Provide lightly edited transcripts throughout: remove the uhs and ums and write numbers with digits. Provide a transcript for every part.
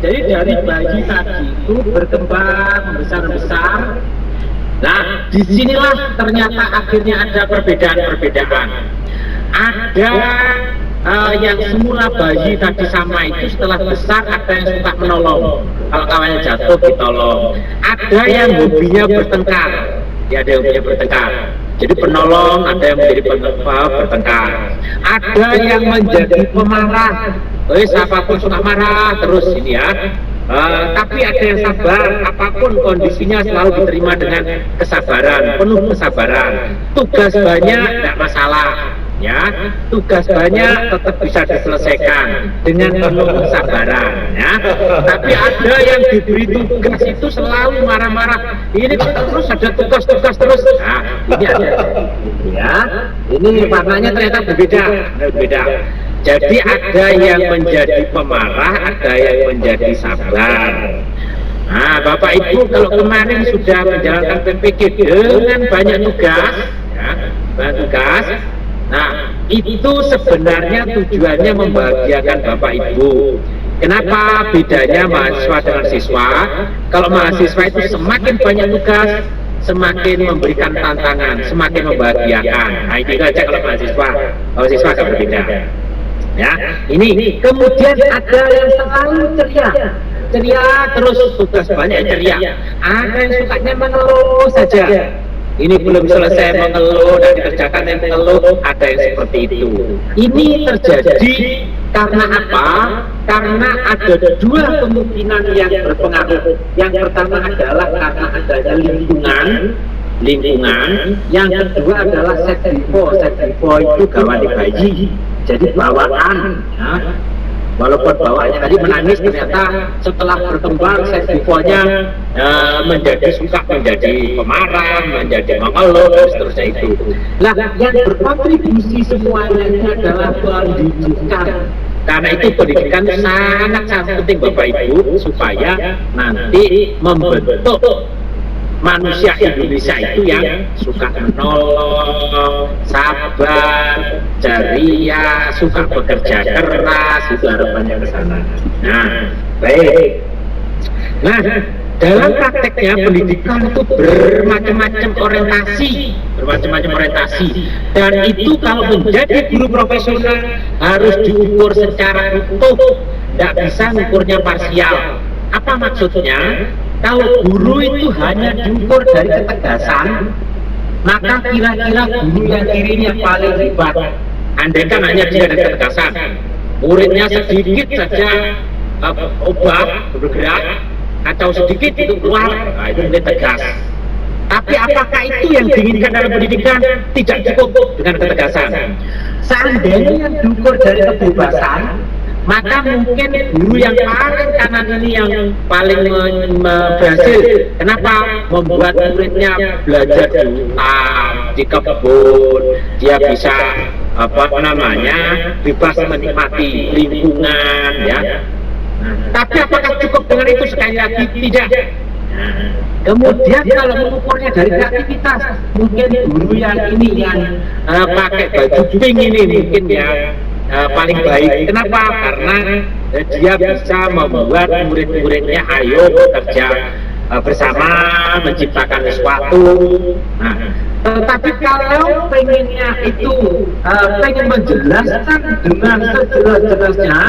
Jadi dari bayi tadi itu berkembang, besar. Nah, disinilah ternyata akhirnya ada perbedaan-perbedaan. Ada yang semula bayi tadi sama itu setelah besar ada yang suka menolong. Kalau kawannya jatuh ditolong. Ada yang hobinya bertengkar. Ya, ada yang hobinya bertengkar. Jadi penolong, ada yang menjadi bertengkar. Ada yang menjadi pemarah. Siapapun suka marah terus ini ya. Tapi ada yang sabar, apapun kondisinya selalu diterima dengan kesabaran, penuh kesabaran. Tugas banyak tidak masalah, ya. Tugas banyak tetap bisa diselesaikan dengan penuh kesabaran, ya. Tapi ada yang diberi tugas itu selalu marah-marah. Ini terus ada tugas terus. Nah, ini ada, ya. Ini warnanya ternyata berbeda. Jadi ada yang menjadi pemarah, ada yang menjadi sabar. Nah, Bapak Ibu kalau kemarin sudah menjalankan PPG dengan banyak tugas, ya, banyak tugas. Nah, itu sebenarnya tujuannya membahagiakan Bapak Ibu. Kenapa bedanya mahasiswa dengan siswa? Kalau mahasiswa itu semakin banyak tugas, semakin memberikan tantangan, semakin membahagiakan. Nah, itu aja kalau mahasiswa. Kalau siswa agak berbeda. Ya, ini kemudian ada yang selalu ceria terus, tugas banyak ceria. Ada yang sukanya mengeluh saja. Ini belum selesai mengeluh dan dikerjakan yang mengeluh, ada yang seperti itu. Ini terjadi karena apa? Karena ada dua kemungkinan yang berpengaruh. Yang pertama adalah karena adanya lingkungan. Yang kedua adalah set-info itu gawat di bayi. Jadi bawaan, ya. Walaupun bawaannya tadi menangis, ternyata setelah berkembang set-infonya menjadi suka, menjadi pemarah, menjadi mengeluh, dan seterusnya itu. Nah, yang berkontribusi semuanya ini adalah pendidikan. Karena itu pendidikan sangat penting Bapak Ibu, supaya nanti membentuk manusia Indonesia itu yang suka menolong, sabar, ceria, suka bekerja keras, itu harapannya ke sana. Nah, baik. Nah, dalam prakteknya pendidikan itu bermacam-macam orientasi, dan itu kalau menjadi guru profesional harus diukur secara utuh, tidak bisa mengukurnya parsial. Apa maksudnya? Kalau guru itu hanya diukur dari ketegasan, maka kira-kira guru yang kirinya paling hebat. Andaikan hanya dia dari ketegasan, muridnya sedikit saja bergerak, atau sedikit itu keluar, nah itu mungkin tegas. Tapi apakah itu yang diinginkan dalam pendidikan? Tidak cukup dengan ketegasan. Seandainya yang diukur dari kebebasan, maka mungkin guru yang paling kanan ini yang paling berhasil. Kenapa? Membuat muridnya belajar di hutan, di kebun, dia bisa bebas menikmati lingkungan, ya. Tapi apakah cukup dengan itu? Sekali lagi tidak. Kemudian kalau mengukurnya dari kreativitas, mungkin guru yang ini yang pakai baju pink ini mungkin yang paling baik. Kenapa? Karena dia bisa membuat murid-muridnya ayo bekerja bersama, menciptakan sesuatu. Nah, tetapi kalau pengennya itu pengen menjelaskan dengan sejelas-jelasnya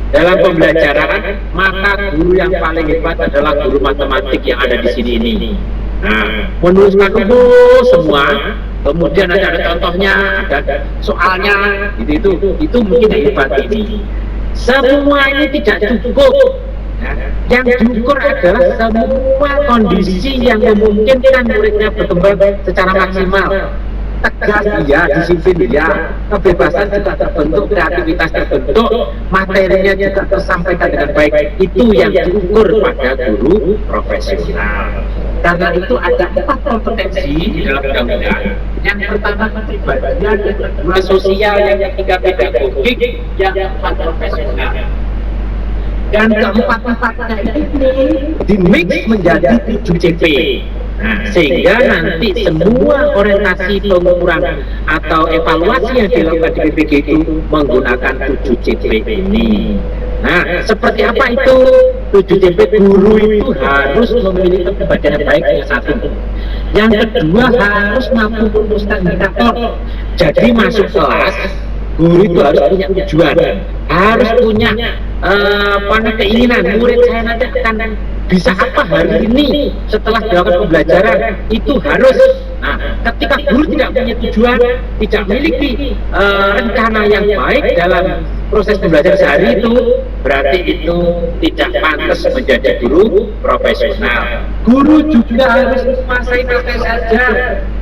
dalam pembelajaran, maka guru yang paling hebat adalah guru matematik yang ada di sini ini. Nah, menuliskan rumus semua, kemudian ada contohnya, ada soalnya, itu mungkin yang hebat ini. Semua ini tidak cukup. Nah, yang diukur adalah semua kondisi yang memungkinkan muridnya berkembang secara maksimal. Tegas iya, disiplin iya, kebebasan juga terbentuk, kreativitas terbentuk, materinya juga tersampaikan dengan baik. Itu yang diukur pada guru profesional. Karena itu ada 4 kompetensi di dalam undang-undang. Yang pertama kepribadian, yang kedua sosial, yang ketiga pedagogik, yang keempat profesional. Dan keempat-empatnya ini dimix menjadi 7 CP. Nah, sehingga nanti semua orientasi pengukuran atau evaluasi yang dilakukan di PPG itu menggunakan 7 CP ini. Nah, seperti apa itu 7CP? Guru itu harus memiliki kepribadian yang baik, yang satu. Yang kedua, harus mampu merumuskan indikator. Jadi masuk kelas, guru itu harus punya tujuan, harus punya keinginan murid saya nanti akan bisa apa hari ini setelah dilakukan pembelajaran, itu harus. Nah, ketika guru tidak punya tujuan, tidak memiliki rencana yang baik dalam proses pembelajaran sehari itu, berarti itu tidak pantas menjadi guru profesional. Guru juga harus menguasai materi ajar.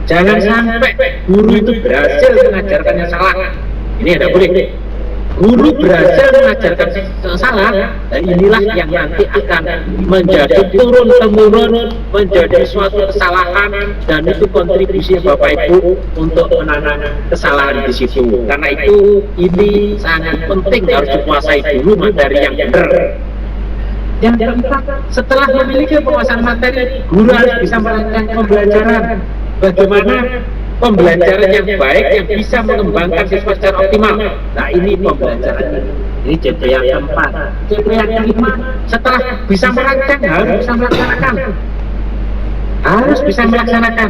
Jangan sampai guru itu berhasil mengajarkan yang salah. Ini ada boleh. Guru berhasil mengajarkan yang salah, dan inilah yang nanti akan menjadi turun-temurun, menjadi suatu kesalahan, dan itu kontribusi Bapak Ibu untuk menanam kesalahan di situ. Karena itu ini sangat penting, harus dikuasai dulu materi yang benar. Yang keempat, setelah memiliki penguasaan materi, guru harus bisa melakukan pembelajaran. Bagaimana pembelajaran yang baik yang bisa mengembangkan siswa secara optimal. Nah, ini pembelajaran ini CP yang keempat. CP yang kelima, setelah bisa merancang harus bisa melaksanakan. Harus bisa melaksanakan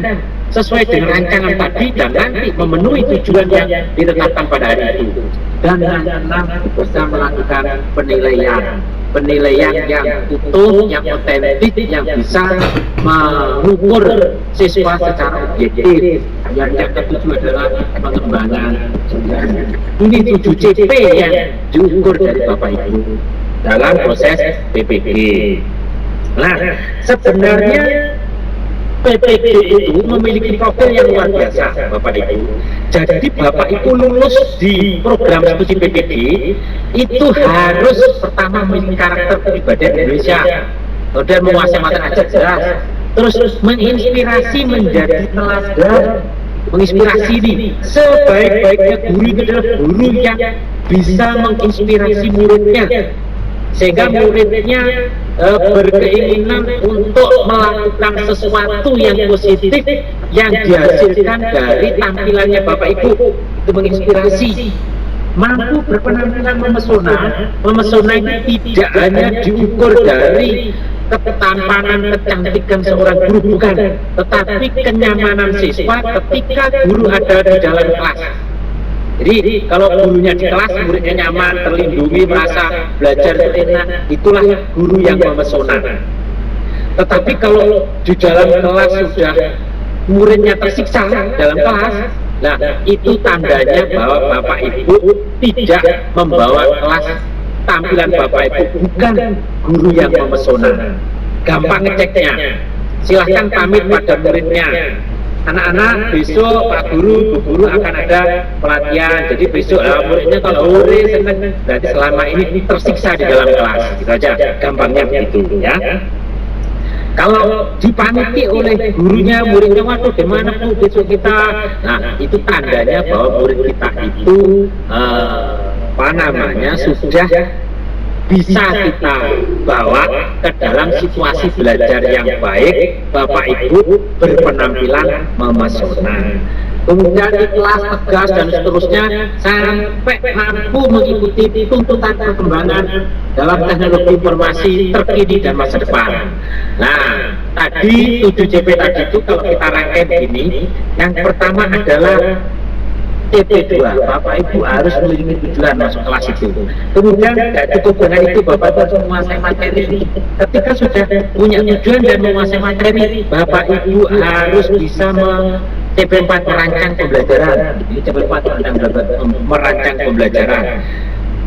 sesuai dengan rancangan tadi dan nanti memenuhi tujuan yang ditetapkan pada hari itu. Dan yang keenam, bisa melakukan penilaian yang utuh, yang otentik, yang bisa mengukur siswa secara objektif. Yang ketujuh adalah pengembangan. Ini 7CP yang diukur dari Bapak Ibu dalam proses PPG. Nah, sebenarnya PPG itu memiliki profil yang luar biasa, Bapak Ibu. Jadi Bapak Ibu lulus di program studi PPG itu harus pertama memiliki karakter kepribadian Indonesia, kemudian menguasai materi ajar jelas, terus menginspirasi menjadi teladan, menginspirasi ini. Sebaik-baiknya guru itu adalah guru yang bisa menginspirasi muridnya, sehingga muridnya berkeinginan untuk melakukan sesuatu yang positif yang dihasilkan dari tampilannya Bapak Ibu. Itu menginspirasi, mampu berpenampilan memesona. Memesona itu tidak hanya diukur dari ketampanan, kecantikan seorang guru, bukan, tetapi kenyamanan siswa ketika guru ada di dalam kelas. Jadi kalau gurunya di kelas, muridnya nyaman, terlindungi, merasa belajar enak, itulah guru yang memesona. Tetapi kalau di dalam kelas sudah muridnya tersiksa dalam kelas, nah itu tandanya bahwa Bapak Ibu tidak membawa kelas tampilan Bapak Ibu, bukan guru yang memesona. Gampang ngeceknya, silahkan pamit pada muridnya. Anak-anak, besok Pak Guru, Bu Guru akan ada pelatihan. Jadi besok muridnya kalau seneng, berarti selama ini tersiksa di dalam kelas. Gitu aja, gampangnya begitu ya. Kalau dipaniti oleh gurunya, muridnya, waduh gimana Bu besok kita, nah itu tandanya bahwa murid kita itu sudah bisa kita bawa ke dalam situasi belajar yang baik. Bapak Ibu berpenampilan memesona, kemudian ikhlas, tegas, dan seterusnya, sampai mampu mengikuti tuntutan perkembangan dalam teknologi informasi terkini dan masa depan. Nah, tadi 7CP tadi itu kalau kita rangkai begini, yang pertama adalah TP2, Bapak Ibu harus memiliki tujuan masuk kelas itu. Kemudian tidak cukup dengan itu, Bapak Ibu harus menguasai materi. Ketika sudah punya tujuan dan menguasai materi, Bapak Ibu harus bisa TP4 merancang pembelajaran. TP4 merancang pembelajaran.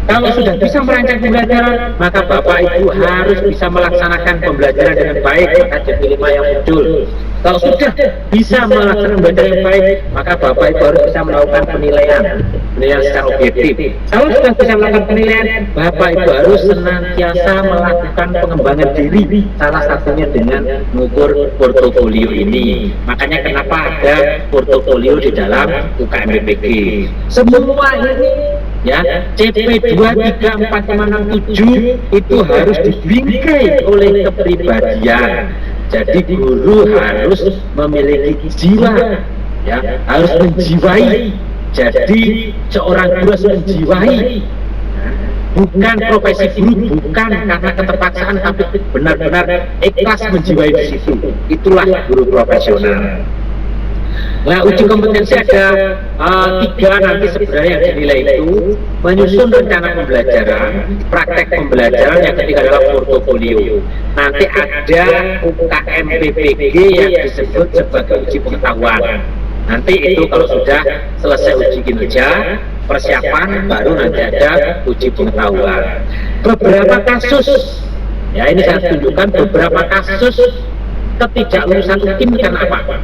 Kalau sudah bisa merancang pembelajaran, maka Bapak Ibu harus bisa melaksanakan pembelajaran dengan baik, maka CP5 yang muncul. Kalau sudah bisa melaksanakan pembelajaran yang baik, maka Bapak Ibu harus bisa melakukan penilaian secara objektif. Kalau sudah bisa melakukan penilaian, Bapak Ibu harus senantiasa melakukan pengembangan diri, salah satunya dengan mengukur portofolio ini. Makanya kenapa ada portofolio di dalam UKM PPG. Semua ini ya, CP2, 3, 4, 5, 6, 7 itu harus dibingkai oleh kepribadian. Jadi guru harus memiliki jiwa, ya, harus menjiwai. Jadi seorang guru harus menjiwai bukan profesi guru, bukan karena keterpaksaan, tapi benar-benar ikhlas menjiwai di situ. Itulah guru profesional. Nah, uji kompetensi ada 3 nanti sebenarnya yang dinilai itu: menyusun rencana pembelajaran, praktek pembelajaran, yang ketiga adalah portofolio. Nanti ada UKM PPG yang disebut sebagai uji pengetahuan. Nanti itu kalau sudah selesai uji kinerja, persiapan, baru nanti ada uji pengetahuan. Beberapa kasus, ya ini saya tunjukkan beberapa kasus ketidaklulusan UKIM karena apa?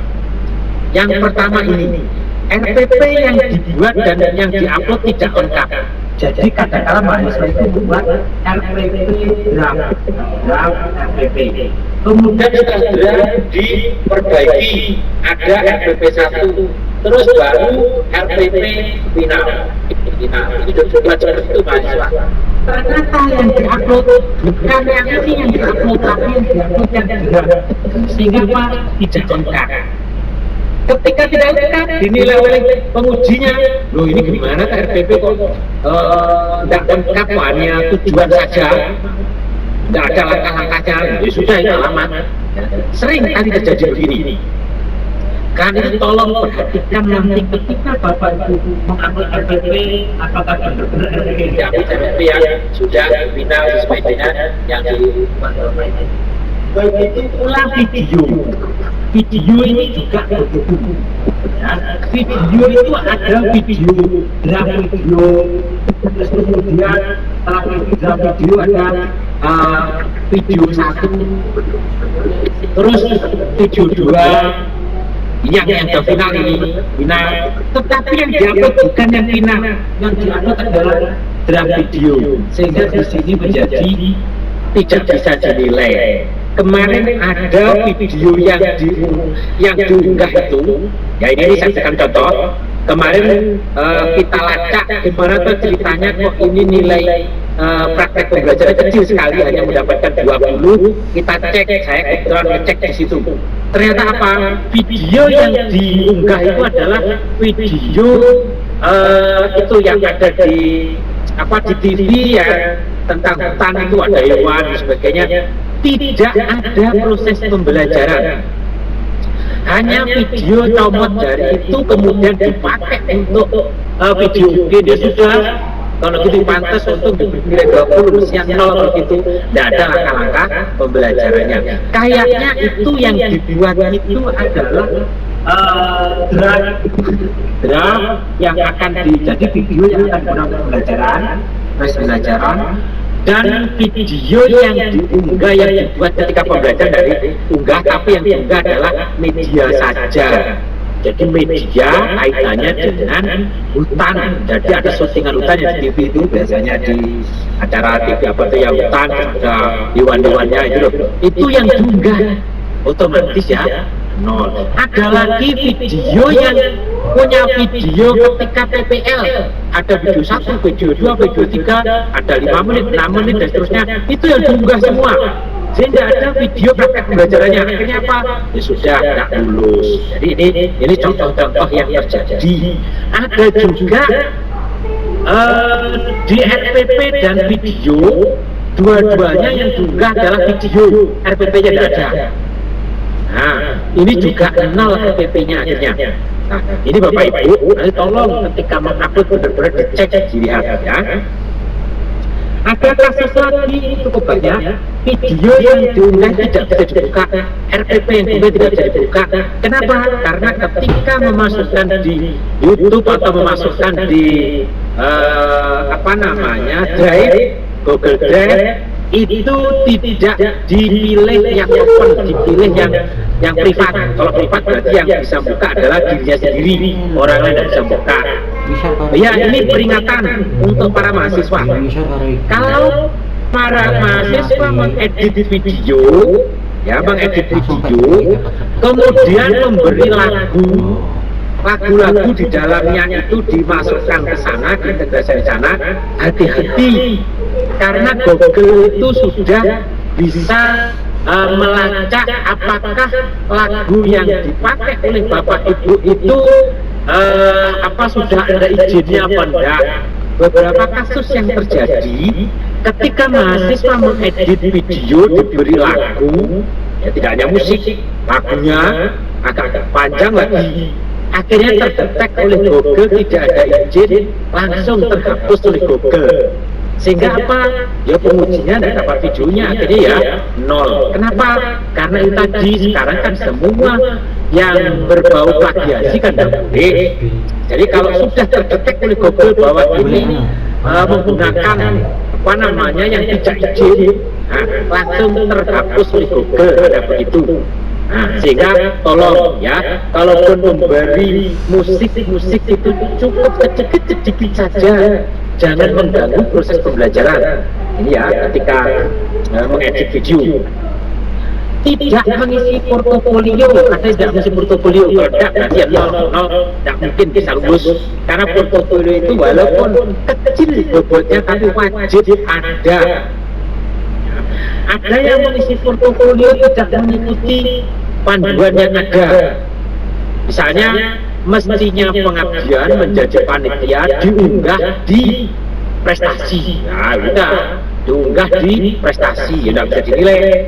Yang pertama ini, RPP yang dibuat dan yang diupload tidak lengkap. Jadi kadang-kadang mahasiswa itu membuat RPP draft RPP. Kemudian setelah diperbaiki, ada RPP 1, terus baru RPP final. Ini juga seperti itu mahasiswa. Ternyata yang diupload bukan yang ini yang diupload, tapi yang diupload yang draft. Sehingga apa? Tidak lengkap. Ketika tidak lengkap dinilai oleh pengujinya, loh ini gimana RPP kok tidak lengkap, hanya tujuan saja, tidak ada langkah-langkahnya. Ya sudah, itu alamat. Sering kali terjadi begini. Karena itu tolong perhatikan nanti ketika Bapak Ibu mengupload RPP, apakah benar-benar RPP RPP yang sudah final sesuai dengan yang dibuat. Begitu pula video ini juga begitu. Ya, video itu ada video draft video, terus kemudian draft video ada video 1, terus video 2 yang final ini final, tetapi yang diupload bukan yang final, yang diupload adalah draft video, sehingga di sini menjadi tidak bisa dinilai. Kemarin ada video yang diunggah itu, ya ini saya berikan contoh. Kemarin kita lacak gimana tuh ceritanya, kok ini nilai praktek pembelajaran kecil sekali, hanya mendapatkan 20. Kita cek, saya kebetulan ngecek di situ. Ternyata apa? Video yang diunggah itu adalah video itu yang ada di TV ya, tentang hutan itu ada hewan dan sebagainya. Tidak ada proses pembelajaran, hanya video comot dari itu kemudian dipakai untuk video. Dia sudah, kalau gitu pantas untuk diberi 20 yang 0 begitu, tidak ada langkah-langkah pembelajarannya. Kayaknya itu yang dibuat itu adalah draft yang akan jadi video yang akan digunakan pembelajaran, dan video yang diunggah yang dibuat ketika pembelajaran dari unggah, tapi yang diunggah adalah media saja. Jadi media kaitannya dengan hutan. Jadi ada syutingan hutan yang di TV itu biasanya di acara TV apa tuh yang hutan, ada hewan-hewannya itu loh. Itu yang diunggah, otomatis ya 0. Ada lagi video yang punya video ketika PPL, ada video 1, video 2, video 3, ada 5 menit, 6 menit dan seterusnya, itu yang diunggah semua, sehingga ada video praktek pembelajarannya. Akhirnya apa? Ya sudah, tidak lulus. Jadi ini contoh-contoh yang terjadi. Ada juga di RPP dan video, dua-duanya yang diunggah adalah video, RPP-nya tidak ada. Nah, ini juga 0 RPP-nya akhirnya. Nah, ini Bapak Ibu, nanti tolong ketika mengupload benar-benar dicek, dilihat ya. Ada kasus lagi cukup banyak, video yang diunggah tidak bisa dibuka, RPP yang diunggah tidak bisa dibuka. Kenapa? Karena ketika memasukkan di YouTube atau memasukkan di Drive, Google Drive, itu tidak dipilih yang open, dipilih yang privat. Kalau privat berarti yang bisa buka adalah dirinya sendiri, orang lain tidak bisa buka. Ya, ini peringatan untuk para mahasiswa. Kalau para mahasiswa mengedit video, ya mengedit video, kemudian memberi lagu-lagu di dalamnya itu dimasukkan ke sana, diintegrasi di sana, hati-hati, karena Google itu sudah bisa melacak apakah lagu yang dipakai oleh Bapak Ibu itu sudah ada izinnya apa enggak. beberapa kasus yang terjadi ketika mahasiswa mengedit video diberi lagu, ya tidak hanya musik, lagunya agak panjang lagi, akhirnya terdetek oleh Google tidak ada izin, langsung terhapus oleh Google. Sehingga apa? Ya pengujinya tidak dapat videonya, akhirnya ya nol. Kenapa? Karena itu tadi, sekarang kan semua yang berbau plagiasi kan tidak boleh. Jadi kalau sudah terdetek oleh Google bahwa ini menggunakan apa namanya yang tidak izin, langsung terhapus oleh Google, ada begitu. Sehingga tolong ya, kalaupun memberi musik itu cukup sedikit saja, jangan mengganggu proses pembelajaran. Ini ya, ketika mengedit video. Tidak mengisi portofolio, ada tidak mengisi portofolio, kalau tidak berarti ya tidak mungkin bisa lulus. Karena portofolio itu walaupun kecil bobotnya tapi wajib ada. Ada yang mengisi portofolio tidak mengikuti panduan yang ada. Misalnya mestinya pengabdian menjadi panitia diunggah di prestasi. Nah, udah diunggah di prestasi, ya tidak bisa dinilai.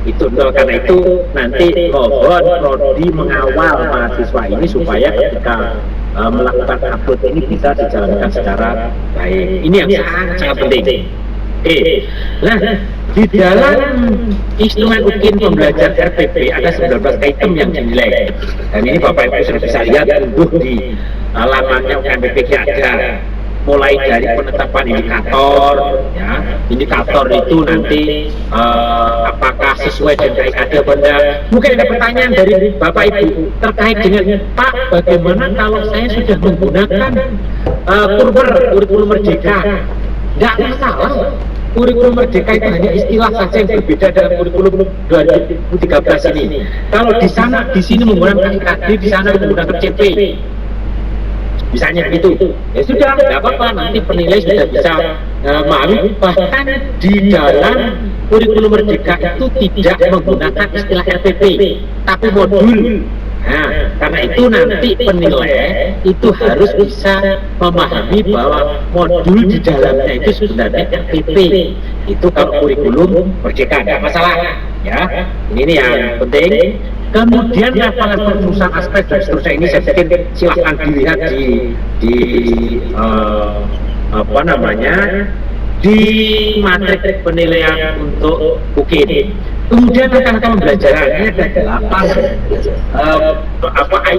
Itu nol. Karena itu nanti mohon prodi mengawal mahasiswa ini supaya ketika melakukan upload ini bisa dijalankan secara baik. Ini yang sangat penting. Nah, di dalam instrumen UKIN pembelajaran RPP ada 19 item yang dinilai. Dan ini Bapak Ibu sudah bisa lihat di lamannya UKMPPG ada. Mulai dari penetapan indikator, ya, indikator itu nanti apakah sesuai dengan KIKD atau tidak. Mungkin ada pertanyaan dari Bapak Ibu terkait dengan Pak, bagaimana kalau saya sudah menggunakan kurikulum Merdeka? Tidak masalah. Kurikulum Merdeka itu hanya istilah saja yang berbeda dengan kurikulum 2013 ini. Kalau di sini menggunakan KIKD, di sana menggunakan CP. Misalnya begitu, ya sudah, tidak apa-apa, nanti penilai sudah bisa memahami. Bahkan di dalam kurikulum Merdeka itu tidak menggunakan istilah RPP, tapi modul. Nah, karena itu nanti penilai itu harus bisa memahami bahwa modul di dalamnya itu sebenarnya RPP. Itu kalau kurikulum Merdeka, tidak masalah. Ya, ini yang penting. Kemudian hafalan perumusan aspek dan seterusnya ini saya pikir silahkan dilihat di apa namanya di materi penilaian untuk UKIN. Kemudian langkah-langkah pembelajaran ini ada 8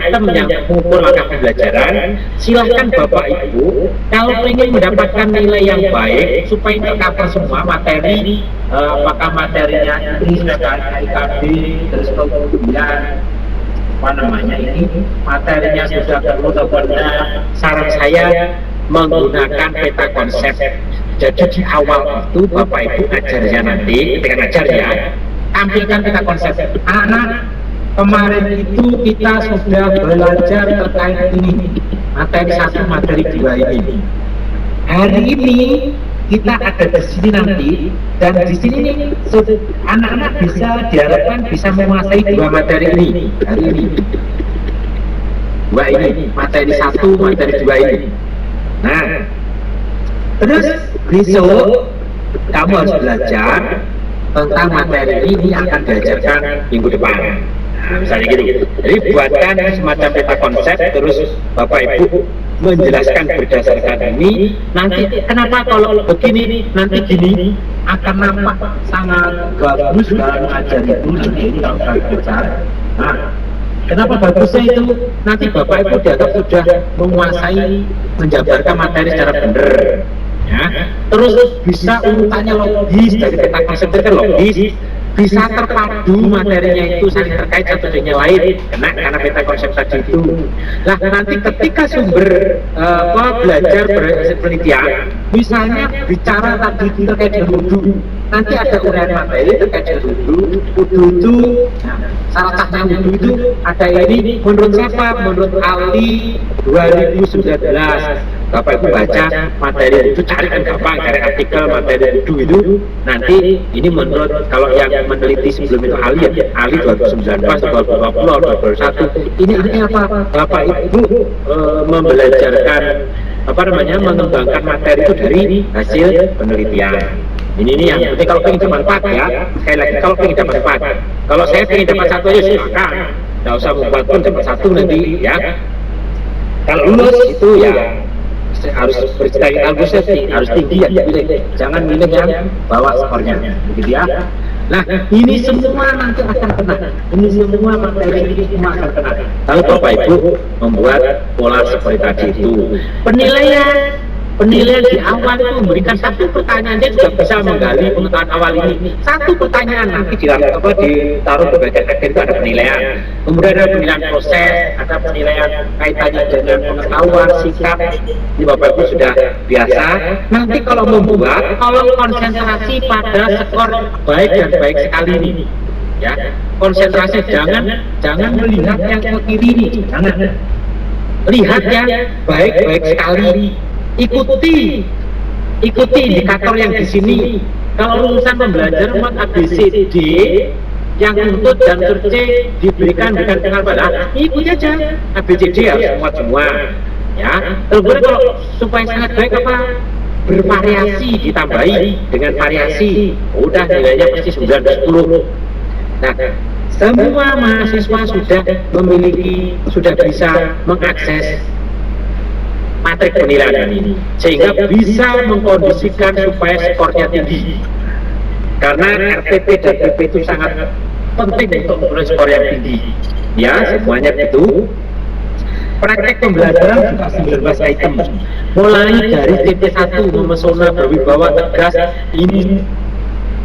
item yang mengukur langkah pembelajaran. Silahkan Bapak Ibu kalau ingin mendapatkan nilai yang baik supaya tercover semua materi, apakah materinya ini KIKD, terus kemudian apa namanya ini materinya sudah perlu atau tidak, saran saya menggunakan peta konsep. Jadi di awal itu Bapak Ibu ngajarnya nanti ketika ngajar ya, tampilkan peta konsep. Anak kemarin itu kita sudah belajar terkait ini, materi 1, materi 2 ini. Hari ini kita ada di sini nanti, dan di sini anak-anak bisa diharapkan bisa menguasai 2 materi ini hari ini. 2 ini, materi 1, materi 2 ini. Nah, terus besok kamu harus belajar tentang materi ini akan diajarkan minggu depan. Nah, misalnya gitu. Jadi buatkan semacam peta konsep, terus Bapak Ibu menjelaskan berdasarkan ini. Nanti kenapa kalau begini, nanti gini akan nampak sangat bagus dalam mengajar itu nanti ini kalau kita belajar. Nah, kenapa bagusnya itu? Nanti Bapak Ibu dianggap sudah menguasai menjabarkan materi secara benar. Ya, terus bisa urutannya logis, dari peta konsep kan logis, bisa terpadu materinya itu saling terkait satu dengan lain karena peta konsep tadi itu. Nah, nanti ketika sumber belajar penelitian, misalnya bicara tadi terkait dengan wudhu, nanti ada uraian materi terkait dengan wudhu itu. Nah, salah satunya wudhu itu ada ini menurut siapa? Menurut Ali 2019. Bapak Ibu baca materi itu, cari kan gampang, cari artikel materi itu nanti ini menurut kalau yang meneliti sebelum itu Ali 2019, 2020, 2021 ini artinya apa? Bapak Ibu membelajarkan mengembangkan materi itu dari hasil penelitian. Ini yang penting kalau ingin bermanfaat ya. Sekali lagi kalau ingin dapat manfaat. Kalau saya ingin dapat satu aja silakan. Nggak usah membuat pun dapat satu nanti ya. Kalau lulus itu ya harus bercita-cita harus tinggi ya, jangan milih yang bawah skornya, begitu ya. Nah, ini semua nanti akan kena. Ini semua materi ini semua akan kena. Kalau Bapak Ibu membuat pola seperti tadi itu. Penilaian di awal itu memberikan satu pertanyaan, dia juga bisa menggali pengetahuan awal ini. Satu pertanyaan nanti ditaruh di bagian akhir itu ada penilaian. Kemudian ada penilaian proses, ada penilaian kaitannya dengan pengetahuan, sikap. Ini Bapak Ibu sudah biasa. Nanti kalau membuat, kalau konsentrasi pada skor baik dan baik sekali ini, ya konsentrasi jangan melihat yang ke kiri ini, jangan lihat yang baik sekali. Ikuti indikator yang di sini. Kalau lulusan pembelajaran ABCD yang untuk dan C diberikan dengan pada ikuti aja ABCD harus semua ya. Kemudian kalau supaya sangat baik bervariasi ditambahi dengan variasi, udah nilainya pasti 9 10. Nah, semua mahasiswa sudah bisa mengakses matrik penilaian ini sehingga bisa mengkondisikan supaya skornya tinggi, karena RTP dan PP itu sangat penting untuk memperoleh skor yang tinggi ya. Semuanya itu praktek pembelajaran juga 19 item mulai dari TP1 memesona, berwibawa, tegas. Ini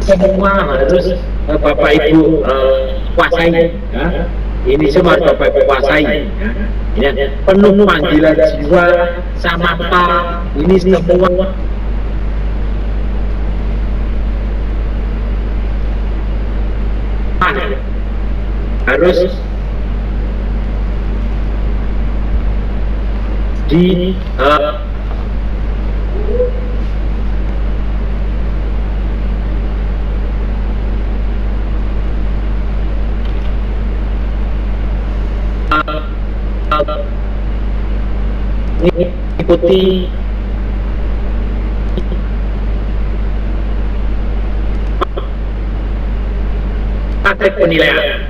semua harus Bapak Ibu kuasai ya. Ini semua harus Bapak Ibu kuasai ya. Ini penuh panggilan jiwa sama ini semua harus di ikuti praktek penilaian.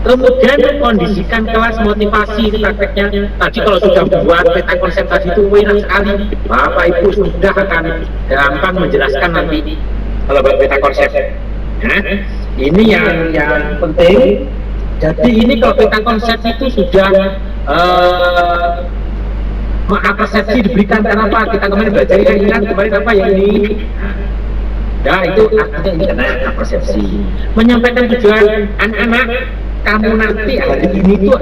Kemudian mengkondisikan kelas motivasi prakteknya. Tadi kalau sudah buat peta konsentrasi itu enak sekali, Bapak Ibu sudah akan gampang menjelaskan nanti kalau buat peta konsep. Nah, ini yang penting. Jadi ini kalau peta konsep itu sudah persepsi diberikan karena apa? Kita kemarin belajar yang kemarin apa yang ini? Ya itu artinya ini karena persepsi. Menyampaikan tujuan anak-anak, kamu nanti hari ini tuh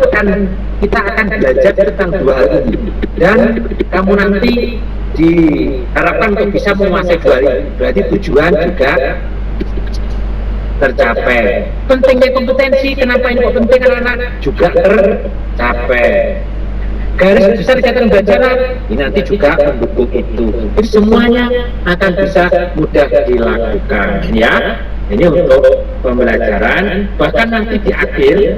kita akan belajar tentang 2 hal ini, dan kamu nanti diharapkan untuk bisa menguasai 2 hal ini. Berarti tujuan juga tercapai. Pentingnya kompetensi, kenapa ini kok penting anak-anak juga tercapai. Garis besar catatan pembelajaran ini nanti juga mendukung itu. Jadi semuanya akan bisa mudah dilakukan ya. Ini untuk pembelajaran. Bahkan nanti di akhir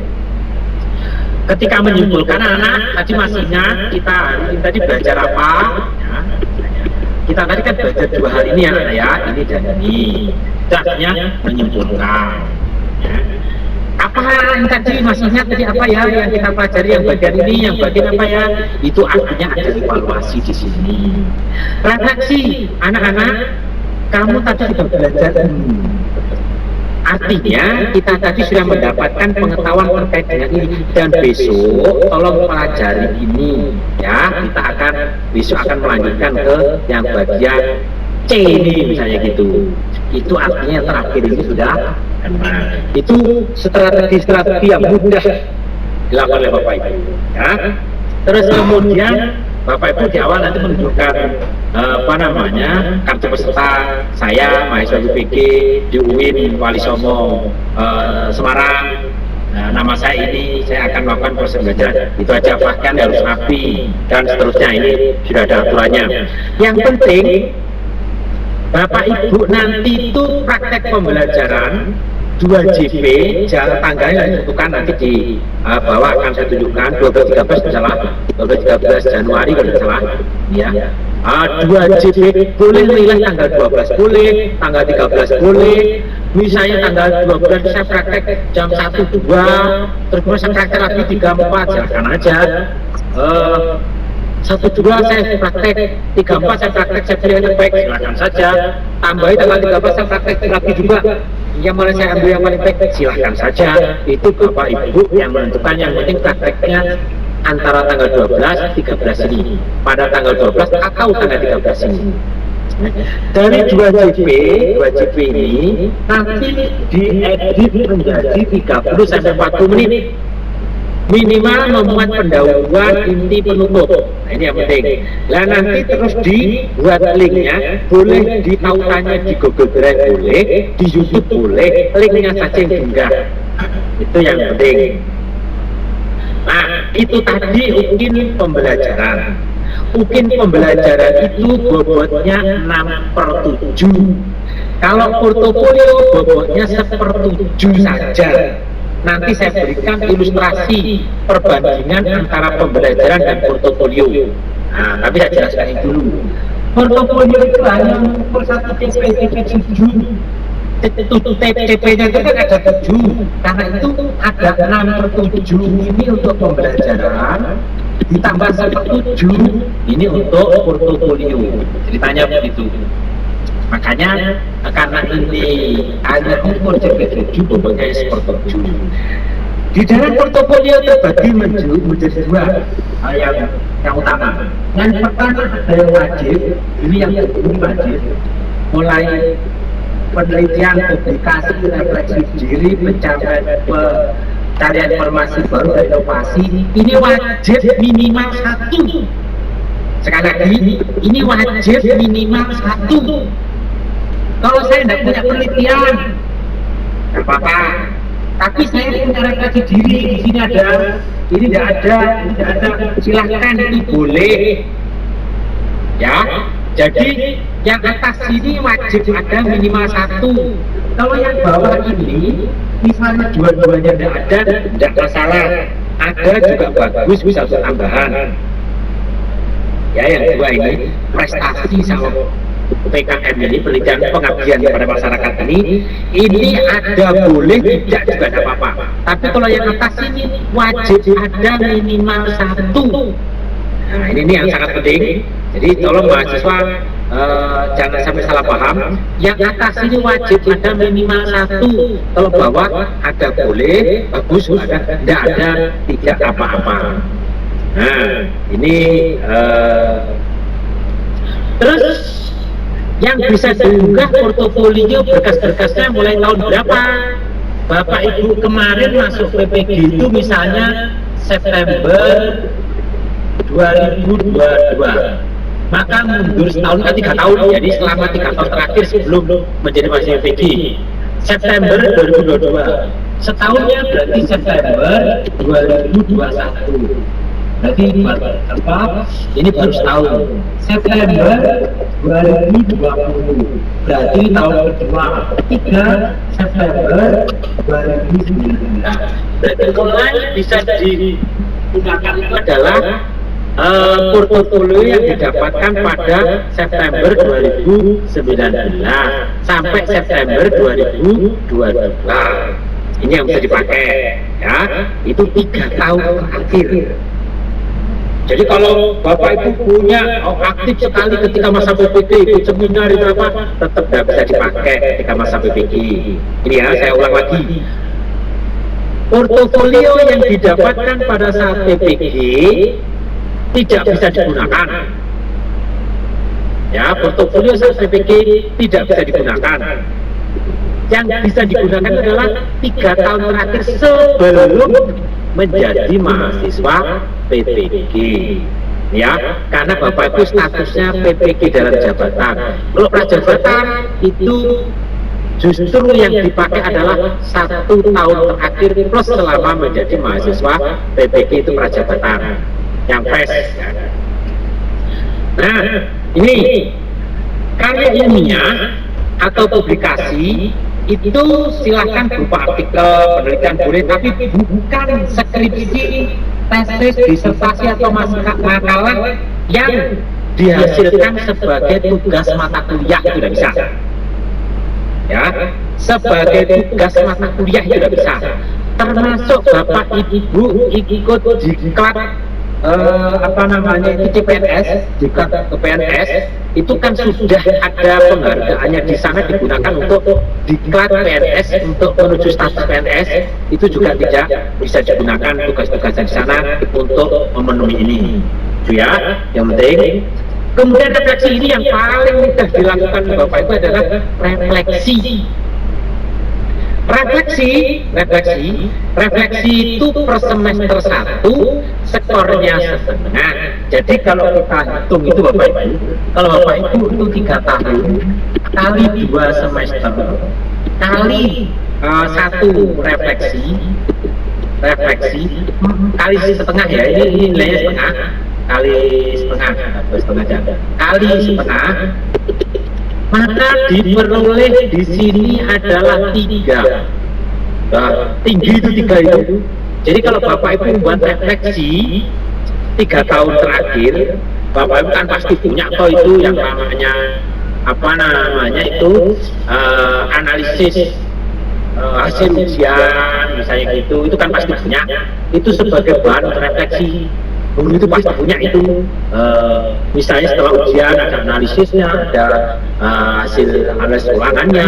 ketika menyimpulkan anak tadi masih ingat kita hari ini tadi belajar apa ya. Kita tadi kan belajar 2 hal ini ya, ini dan ini. Dasarnya menyimpulkan ya. Apa yang tadi masih ingat tadi apa ya yang kita pelajari, yang bagian ini, yang bagian apa ya, itu artinya ada evaluasi di sini. Refleksi anak-anak, kamu tadi sudah belajar artinya kita tadi sudah mendapatkan pengetahuan terkait dengan ini, dan besok tolong pelajari ini ya. Kita akan besok akan melanjutkan ke yang bagian C ini misalnya gitu. Itu artinya terakhir ini sudah itu strategi yang mudah dilakukan oleh Bapak Ibu ya. Terus kemudian Bapak Ibu di awal nanti menunjukkan kartu peserta saya mahasiswa UPG di UIN Wali Songo Semarang. Nama saya ini, saya akan melakukan proses belajar itu aja, bahkan harus rapi dan seterusnya. Ini sudah ada aturannya. Yang penting Bapak Ibu nanti itu praktek pembelajaran 2 JP jalan tangganya ditentukan nanti di bawah akan saya tunjukkan 12-13 salah 12-13 Januari kalau tidak salah ya. 2 JP boleh milih tanggal 12 boleh, tanggal 13 boleh. Misalnya tanggal 12 saya praktek jam 1-2, terus saya praktek lagi 3-4, silakan aja. 1-2 saya praktek, 3-4 saya praktek, saya pilih yang baik, silakan saja. Tambahin tanggal 13 saya praktek lagi juga, yang mana saya ambil yang paling baik, silakan saja. Itu Bapak Ibu yang menentukan, yang penting prakteknya antara tanggal 12-13 ini, pada tanggal 12 atau tanggal 13 ini. Dari 2 JP ini nanti diedit menjadi 30-40 menit, minimal memuat pendahuluan, inti, penutup. Nah, ini yang penting. Nah, nanti terus dibuat linknya, boleh di tautannya di Google Drive boleh, di YouTube boleh, linknya saja yang diunggah. Itu yang penting. Nah, itu tadi UKIN pembelajaran. UKIN pembelajaran itu bobotnya 6/7. Kalau portofolio bobotnya 1/7 saja. Nanti saya berikan ilustrasi perbandingan antara pembelajaran dan portofolio. Nah, tapi saya jelaskan ini dulu. Portofolio itu hanya mengukur 1 TP7. TP-nya itu kan ada 7, karena itu ada 6/7 ini untuk pembelajaran, ditambah 1/7 ini untuk portofolio. Ceritanya begitu. Makanya karena ini hanya ukur CP7 bobotnya seperti 7. Di dalam portofolio terbagi menjadi 2 hal yang utama. Yang pertama ada yang wajib, ini yang wajib, mulai penelitian, publikasi, refleksi diri, pencapaian pencarian informasi baru dan inovasi. Ini wajib minimal 1. Sekali lagi, ini wajib minimal 1. Kalau saya tidak punya penelitian, tidak apa-apa. Tapi saya punya refleksi diri, di sini ada, ini tidak ada, ini tidak ada. Silahkan, itu boleh. Ya, jadi yang atas ini wajib ada minimal 1. Kalau yang bawah ini, misalnya dua-duanya tidak ada, tidak masalah. Ada juga bagus, bisa tambahan. Ya, yang dua ini prestasi sama PKM ini, penelitian pengabdian kepada masyarakat ini ada boleh, tidak juga tidak apa-apa. Tapi kalau yang atas ini wajib ada minimal 1. Nah, ini yang sangat penting. Jadi tolong mahasiswa jangan sampai salah paham. Yang atas ini wajib ada minimal 1. Kalau bawah ada boleh, bagus, ada, tidak ada, tidak apa-apa. Nah, ini terus yang bisa diunggah portofolio berkas-berkasnya mulai tahun berapa? Bapak Ibu kemarin masuk PPG itu misalnya September 2022, maka mundur setahun ke 3 tahun, jadi selama 3 tahun terakhir sebelum menjadi mahasiswa PPG. September 2022, setahunnya berarti September 2021. Berarti apa? Ini baru setahun. September 2020. Berarti tahun kedua. 3 September 2019. Berarti mulai bisa digunakan itu adalah portofolio yang didapatkan pada September 2019 sampai September 2022. Ini yang bisa dipakai, ya. Itu 3 tahun terakhir. Jadi kalau Bapak Ibu punya aktif sekali ketika masa PPG, ikut seminar itu apa, tetap tidak bisa dipakai ketika masa PPG. Ini ya, saya ulang lagi. Portofolio yang didapatkan pada saat PPG tidak bisa digunakan. Ya, portofolio saat PPG tidak bisa digunakan. Yang bisa digunakan adalah 3 tahun terakhir sebelum menjadi mahasiswa PPG, ya, karena Bapak Ibu statusnya PPG dalam jabatan. Kalau prajabatan itu justru yang dipakai adalah 1 tahun terakhir plus selama menjadi mahasiswa PPG itu prajabatan yang fresh. Ya. Nah, ini karya ilmiah atau publikasi itu silahkan berupa artikel, penelitian boleh, tapi bukan skripsi, tesis, disertasi atau makalah yang dihasilkan sebagai tugas mata kuliah, itu tidak bisa. Ya, sebagai tugas mata kuliah itu tidak bisa. Termasuk Bapak Ibu ikut diklat itu CPNS, diklat ke PNS, itu kan sudah ada penghargaannya di sana, digunakan untuk diklat PNS untuk menuju status PNS, itu juga tidak bisa digunakan tugas-tugas di sana untuk memenuhi ini. Itu ya, yang penting. Kemudian refleksi ini yang paling mudah dilakukan Bapak Ibu adalah refleksi. Refleksi itu per semester 1 skornya setengah. Jadi kalau kita hitung itu Bapak Ibu, kalau Bapak Ibu itu 3 tahun kali 2 semester kali 1 refleksi kali setengah, ya ini nilainya setengah, kali setengah, maka diperoleh di sini adalah 3. Nah, tinggi itu 3 itu. Jadi kalau Bapak Ibu membuat refleksi 3 tahun terakhir, Bapak Ibu kan pasti punya toh itu yang namanya itu analisis hasil ujian misalnya gitu, itu kan pasti punya. Itu sebagai bahan refleksi. Guru itu pasti punya itu, misalnya setelah ujian ada analisisnya, ada hasil analisis ulangannya,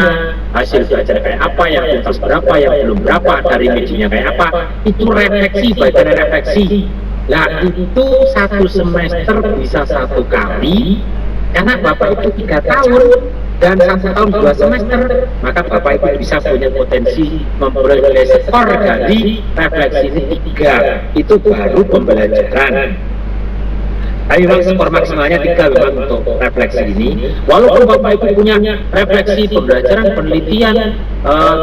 hasil belajar kayak apa, yang tuntas berapa, yang belum berapa, dari medianya kayak apa, itu refleksi, bagian refleksi. Nah itu 1 semester bisa 1 kali, karena Bapak itu 3 tahun dan 1 tahun 2 semester, maka Bapak Ibu bisa punya potensi memperoleh skor dari refleksi ini 3. Itu baru pembelajaran. Tapi memang skor maksimalnya 3 memang untuk refleksi ini. Walaupun Bapak Ibu punya refleksi, pembelajaran, penelitian,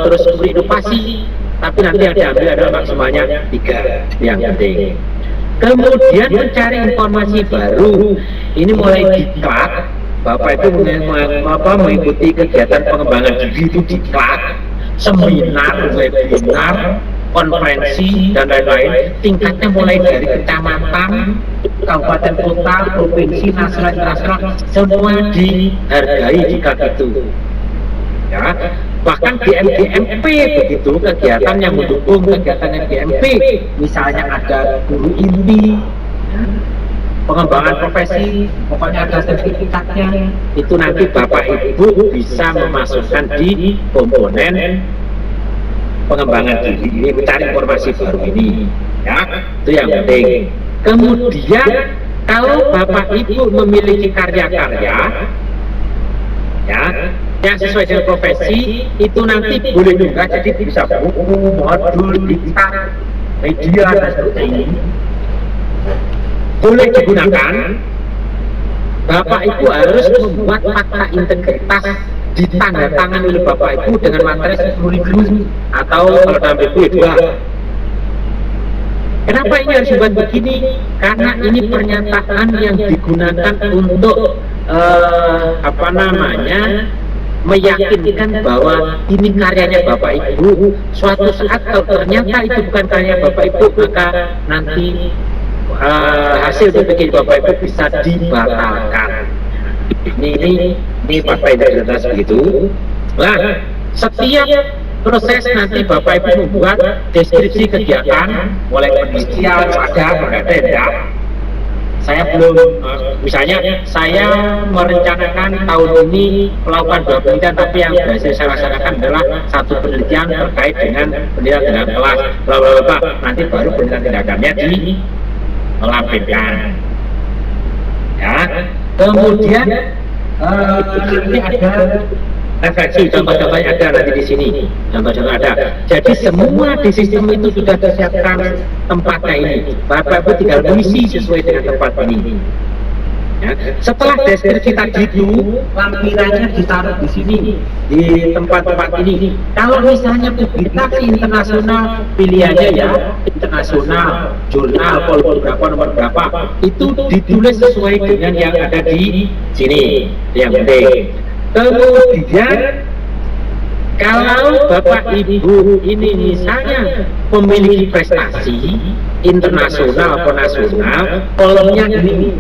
terus berinovasi, tapi nanti adalah maksimalnya 3 yang penting. Kemudian mencari informasi baru, ini mulai diklat. Bapak itu mengikuti kegiatan pengembangan diri itu diklat, seminar, webinar, konferensi, dan lain-lain. Tingkatnya mulai dari kecamatan, kabupaten, kota, provinsi, nasional, internasional, semua dihargai jika itu. Ya, bahkan di MGMP begitu, kegiatan yang mendukung kegiatan MGMP, misalnya ada guru inti, pengembangan profesi, pokoknya ada sertifikatnya, itu nanti Bapak Ibu bisa memasukkan di komponen pengembangan diri ini, mencari informasi baru ini, ya, itu yang penting. Kemudian kalau Bapak Ibu memiliki karya-karya, ya, yang sesuai dengan profesi, itu nanti boleh juga jadi bisa buku, modul, diktat, media, dan sebagainya. Boleh digunakan. Bapak Ibu harus membuat fakta integritas ditandatangani oleh Bapak Ibu dengan materi 10.000 atau kalau dalam buku 2. Kenapa ini harus dibuat begini? Karena ini pernyataan yang digunakan untuk meyakinkan bahwa ini karyanya Bapak Ibu. Suatu saat kalau ternyata itu bukan karya Bapak Ibu, maka nanti hasil berpikir Bapak Ibu bisa dibatalkan. Ini Bapak Integritas begitu. Nah, setiap proses nanti Bapak Ibu membuat deskripsi kegiatan, mulai penelitian, ada tidak. Saya belum, misalnya saya merencanakan tahun ini melakukan 2 penelitian, tapi yang berhasil saya laksanakan adalah 1 penelitian terkait dengan penelitian dengan kelas, nanti baru penelitian tindakannya melampirkan, ya. Kemudian nanti ada refleksi, contoh-contohnya ada nanti di sini, contoh-contoh ada. Jadi semua di sistem itu sudah disiapkan tempatnya ini. Bapak Ibu tinggal mengisi sesuai dengan tempat ini. Ya. Setelah deskripsi tadi itu, lampirannya ditaruh di sini, di tempat-tempat ini. Kalau misalnya publikasi internasional, pilihannya ya internasional, jurnal, pol berapa, nomor berapa, itu ditulis sesuai dengan yang ada di sini, yang penting. Kemudian Kalau Bapak Ibu ini misalnya memiliki prestasi internasional atau nasional, kolomnya ini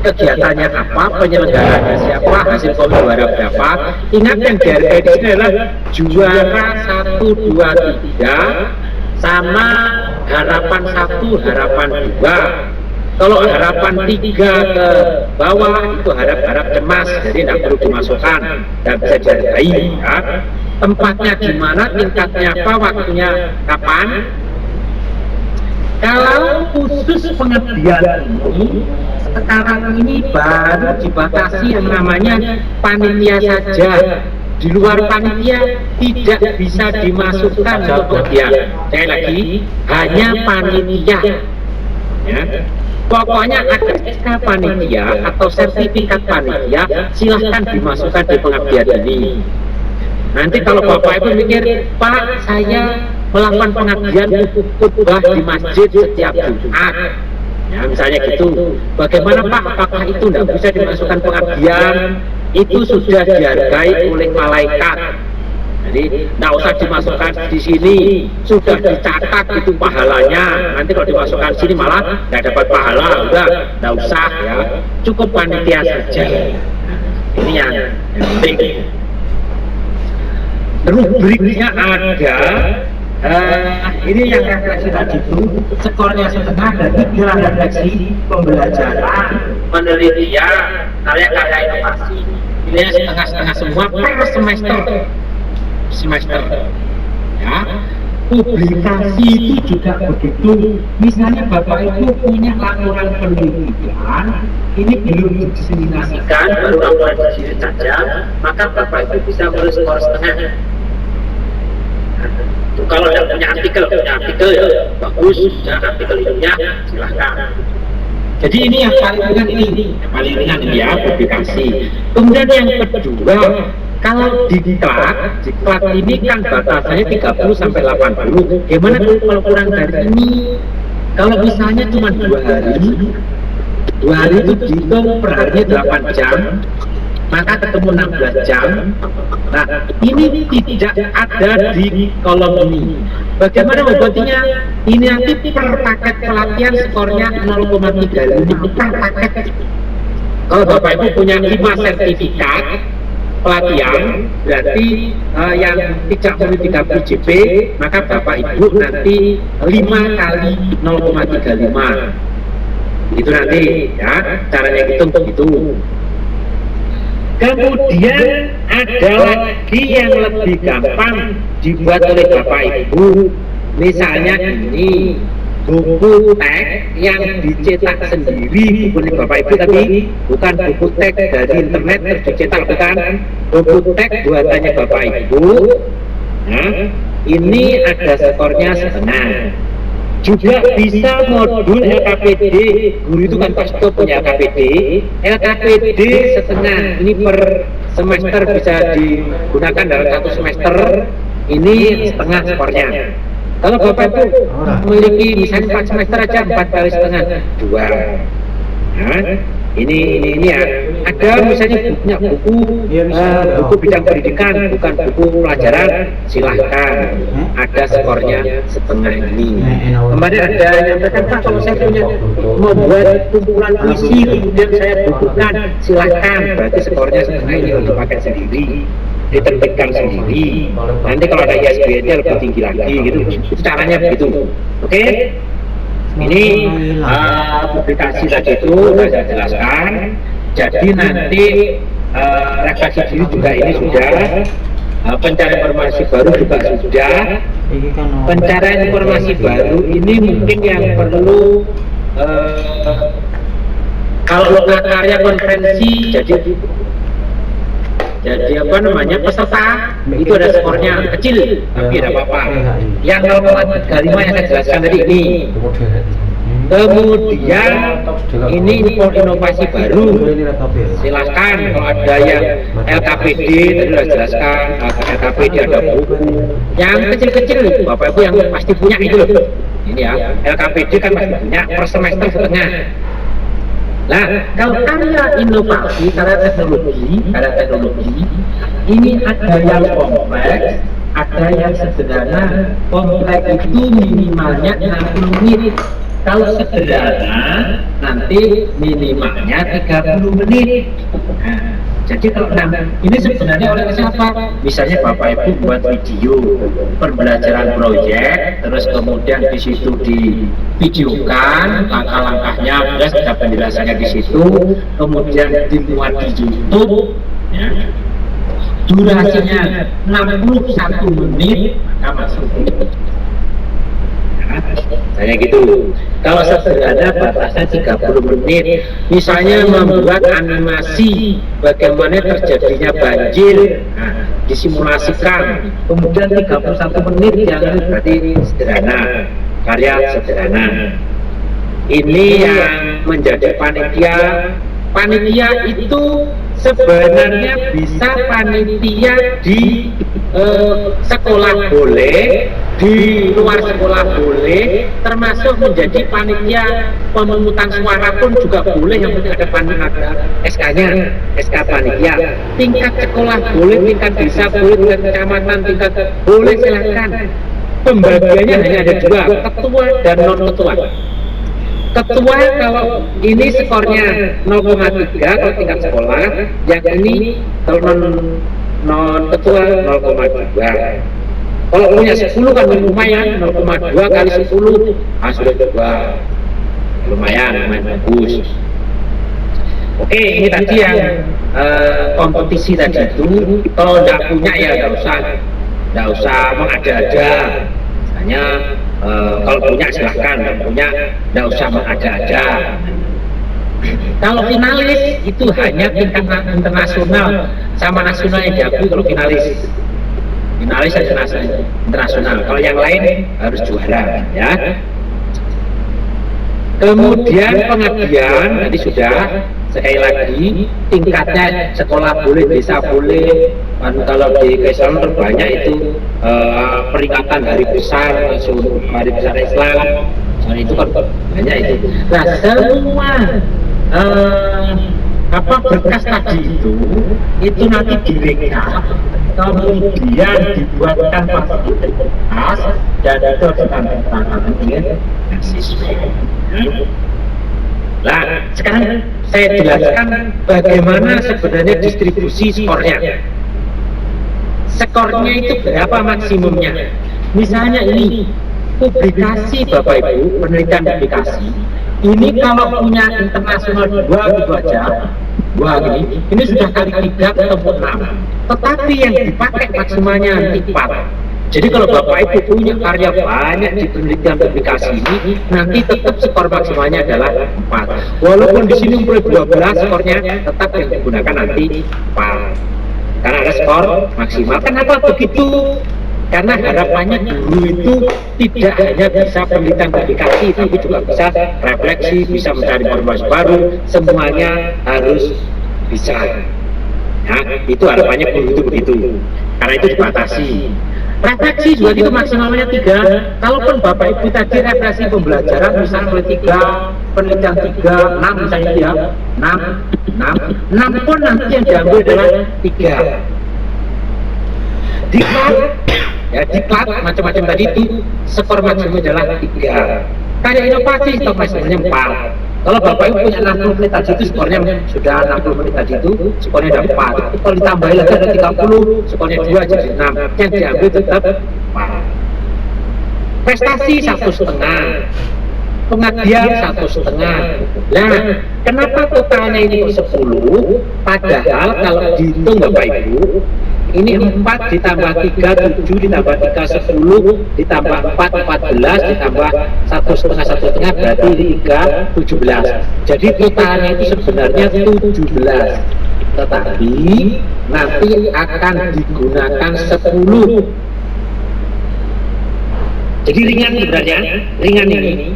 kegiatannya apa, penyelenggaranya siapa, hasil kolom juara berapa. Ingat yang di RPD ini adalah juara 1, 2, 3 sama harapan 1, harapan 2. Kalau harapan 3 ke bawah itu harap-harap cemas, jadi tidak perlu dimasukkan, tidak bisa dihargai ya. Tempatnya di mana, tingkatnya apa, waktunya kapan. Kalau khusus pengabdian ini sekarang ini baru dibatasi yang namanya panitia saja. Di luar panitia tidak bisa dimasukkan untuk pengabdian. Sekali lagi, hanya panitia ya. Pokoknya ada SK panitia atau sertifikat panitia, silahkan dimasukkan di pengabdian ini. Nanti kalau Bapak Ibu mikir, Pak, saya melakukan pengabdian khutbah di masjid setiap Jumat, ya misalnya gitu, bagaimana Pak, apakah itu tidak bisa dimasukkan pengabdian? Itu sudah dihargai oleh malaikat, jadi tidak usah dimasukkan di sini, sudah dicatat itu pahalanya. Nanti kalau dimasukkan sini malah tidak dapat pahala, udah tidak usah ya, cukup panitia saja. Ini yang penting. Rubriknya ada, ini yang refleksi tadi itu skornya setengah dari 3 refleksi pembelajaran, penelitian, karya-karya inovasi. Ini setengah-setengah semua per semester ya. Publikasi itu juga begitu. Misalnya Bapak Ibu punya laporan penelitian, ini belum didiseminasikan, baru laporan di sini saja, maka Bapak Ibu bisa menulis skor setengah. Kalau tidak punya artikel ya bagus, ya artikel ilmiah silahkan. Jadi ini yang paling ringan ini ya, publikasi. Kemudian yang kedua, kalau diklat ini kan batasannya 30 sampai 80. Gimana kalau kurang dari ini? Kalau misalnya cuma 2 hari, 2 hari itu dihitung per hari 8 jam, maka ketemu 16 jam. Nah, ini tidak ada di kolom ini. Bagaimana membuatnya? Ini nanti per paket pelatihan skornya 0,35 per paket. Kalau Bapak Ibu punya 5 sertifikat pelatihan, berarti yang tidak perlu 30 JP, maka Bapak Ibu nanti 5 kali 0,35. Itu nanti ya, caranya hitung begitu. Kemudian ada lagi yang lebih gampang dibuat oleh Bapak Ibu. Misalnya ini buku teks yang dicetak sendiri oleh Bapak Ibu, tapi bukan buku teks dari internet terus dicetak, bukan. Buku teks buatannya Bapak Ibu. Nah, ini ada skornya setengah. Juga bisa modul LKPD, guru itu kan pasti punya LKPD. LKPD setengah, ini per semester bisa digunakan dalam 1 semester, ini setengah skornya. Kalau Bapak Ibu memiliki misalnya 4 semester aja, 4 kali setengah 2. Nah, ini ya. Ada misalnya punya buku bidang pendidikan, bukan buku pelajaran, silahkan. Ada skornya setengah ini. Kemarin ada yang menyampaikan, Pak, kalau saya punya membuat kumpulan puisi, kemudian saya bukukan, silahkan. Berarti skornya setengah ini untuk pakai sendiri, diterbitkan sendiri. Nanti kalau ada ISBN-nya lebih tinggi lagi gitu. Itu caranya begitu. Oke? Ini publikasi tadi itu sudah saya jelaskan. Jadi nanti refleksi diri juga ini sudah, pencarian informasi baru juga sudah. Pencarian informasi baru ini mungkin yang perlu kalau karya konferensi, jadi apa namanya, peserta itu ada skornya kecil, tapi tidak apa-apa. Yang 0,35 yang saya jelaskan tadi ini. Kemudian ini inovasi baru, silahkan. Kalau ada yang LKPD tadi sudah jelaskan, LKPD ada buku yang kecil-kecil, Bapak Ibu yang pasti punya itu loh. Ini ya, LKPD kan pasti punya, per semester setengah. Nah, kalau karya inovasi, karya teknologi, ini ada yang kompleks, ada yang sederhana. Kompleks itu minimalnya 60 menit. Kalau sederhana, nanti minimalnya 30 menit. Nah, jadi kalau ini sebenarnya oleh siapa? Misalnya Bapak Ibu buat video pembelajaran proyek, terus kemudian di situ divideokan langkah-langkahnya, plus ada penjelasannya di situ, kemudian dimuat di YouTube, ya. Durasinya 61 menit, maka masuk. Saya gitu. Kalau sederhana batasnya 30 menit. Misalnya membuat animasi bagaimana terjadinya banjir, nah, disimulasikan. Kemudian 31 menit yang berarti sederhana, karya sederhana. Ini yang menjadi panitia. Panitia itu sebenarnya bisa panitia di sekolah boleh, di luar sekolah boleh, termasuk menjadi panitia pemungutan suara pun juga boleh, yang penting ada panitia SK-nya, SK panitia. Tingkat sekolah boleh, tingkat desa boleh, tingkat kecamatan, tingkat boleh, silahkan. Pembagiannya hanya ada dua, ketua dan non ketua. Ketua kalau ini skornya 0,3 kalau tingkat sekolah, yang ini kalau non ketua 0,2. Kalau punya 10 kan lumayan, 0,2 kali 10 sudah juga lumayan bagus. Oke, ini tadi yang kompetisi tadi itu. Kalau tidak punya ya tidak usah mengada-ada. Misalnya kalau punya silahkan, kalau punya tidak usah mengada-ada. Kalau finalis itu hanya tingkat internasional sama nasional yang diakui. Kalau finalis internasional, kalau yang lain harus juara, ya. Kemudian pengabdian tadi sudah, sekali lagi tingkatnya sekolah boleh, desa boleh. Kalau di Islam terbanyak itu peringatan hari besar, hari besar Islam, itu kan banyak itu. Nah, semua berkas tadi itu nanti direkap, kemudian dibuatkan fasilitas dan itu ditandatangani dengan siswa. Nah, sekarang saya jelaskan bagaimana sebenarnya distribusi skornya. Skornya itu berapa maksimumnya? Misalnya ini publikasi Bapak Ibu, penelitian publikasi. Ini kalau punya internasional 2 gitu aja, ini sudah kali 3 ketemu 6. Tetapi yang dipakai maksimalnya 4. Jadi kalau Bapak Ibu punya karya banyak di penelitian publikasi ini, nanti tetap skor maksimalnya adalah 4. Walaupun di sini umur 12, skornya tetap yang digunakan nanti 4. Karena ada skor maksimal. Kenapa begitu? Karena harapannya guru itu tidak hanya bisa penelitian publikasi, tapi juga bisa refleksi, bisa mencari informasi baru, semuanya harus bisa. Nah, itu harapannya guru itu begitu. Karena itu dibatasi. Refleksi juga itu maksimalnya 3. Kalaupun Bapak Ibu tadi refleksi pembelajaran misalnya oleh 3, penelitian 3, 6 misalnya ya, 6 pun nanti yang diambil adalah 3. Diklat macam-macam tadi itu skor maksimum adalah 3. Karya inovasi skor maksimumnya 4. Kalau Bapak Ibu punya 60 menit tadi itu skornya sudah 60 menit tadi itu skornya ada 4. Kalau ditambahin lagi ada 30, skornya 2 jadi 6. Yang diambil tetap 4. Prestasi 1,5. Pengabdian 1,5. Nah, kenapa totalnya ini 10? Padahal kalau dihitung Bapak Ibu, ini 4 ditambah 3, 7 ditambah 3, 10 ditambah 4, 14 ditambah 1,5 berarti 3, 17. Jadi totalnya itu sebenarnya 17. Tetapi nanti akan digunakan 10. Jadi ringan sebenarnya, ringan ini.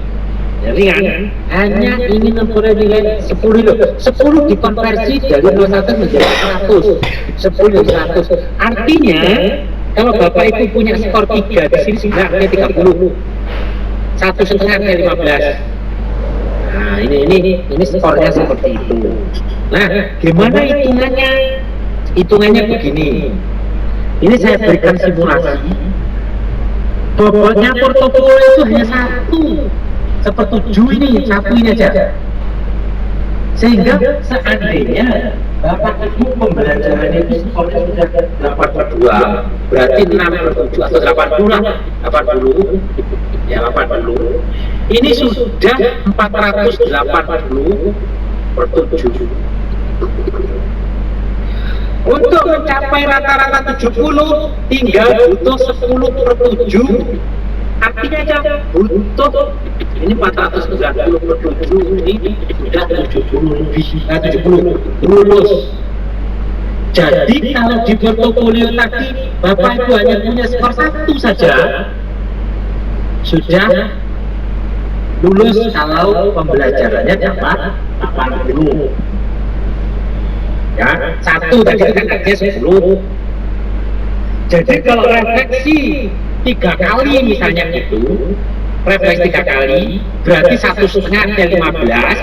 Ringan, hanya ingin memperoleh nilai 10 loh. 10 dikonversi dari 01 menjadi 100. 10 menjadi 100. Artinya, kalau Bapak Ibu punya skor 3 di sini artinya 30. 1,5 artinya 15. Nah, ini skornya seperti itu. Nah, gimana hitungannya? Hitungannya begini. Ini saya berikan simulasi. Bobotnya portofolio itu hanya 1/7 ini, satu ini aja. Sehingga seandainya Bapak Ibu pembelajarannya itu skornya sudah 82, berarti 6/7 atau 80 lah, 80, ya 80. Ini sudah 480/7. Untuk mencapai rata-rata 70, tinggal butuh 10/7. Artinya butuh ini 490/7, ini sudah 70 lebih, 70 lulus. Jadi kalau di portofolio tadi Bapak Ibu hanya punya skor 1 saja, sudah lulus kalau pembelajarannya dapat 80. Ya, 1 tadi kan artinya 10. Jadi kalau refleksi 3 kali misalnya gitu, refleksi 3 kali, berarti 1,5 ada 15.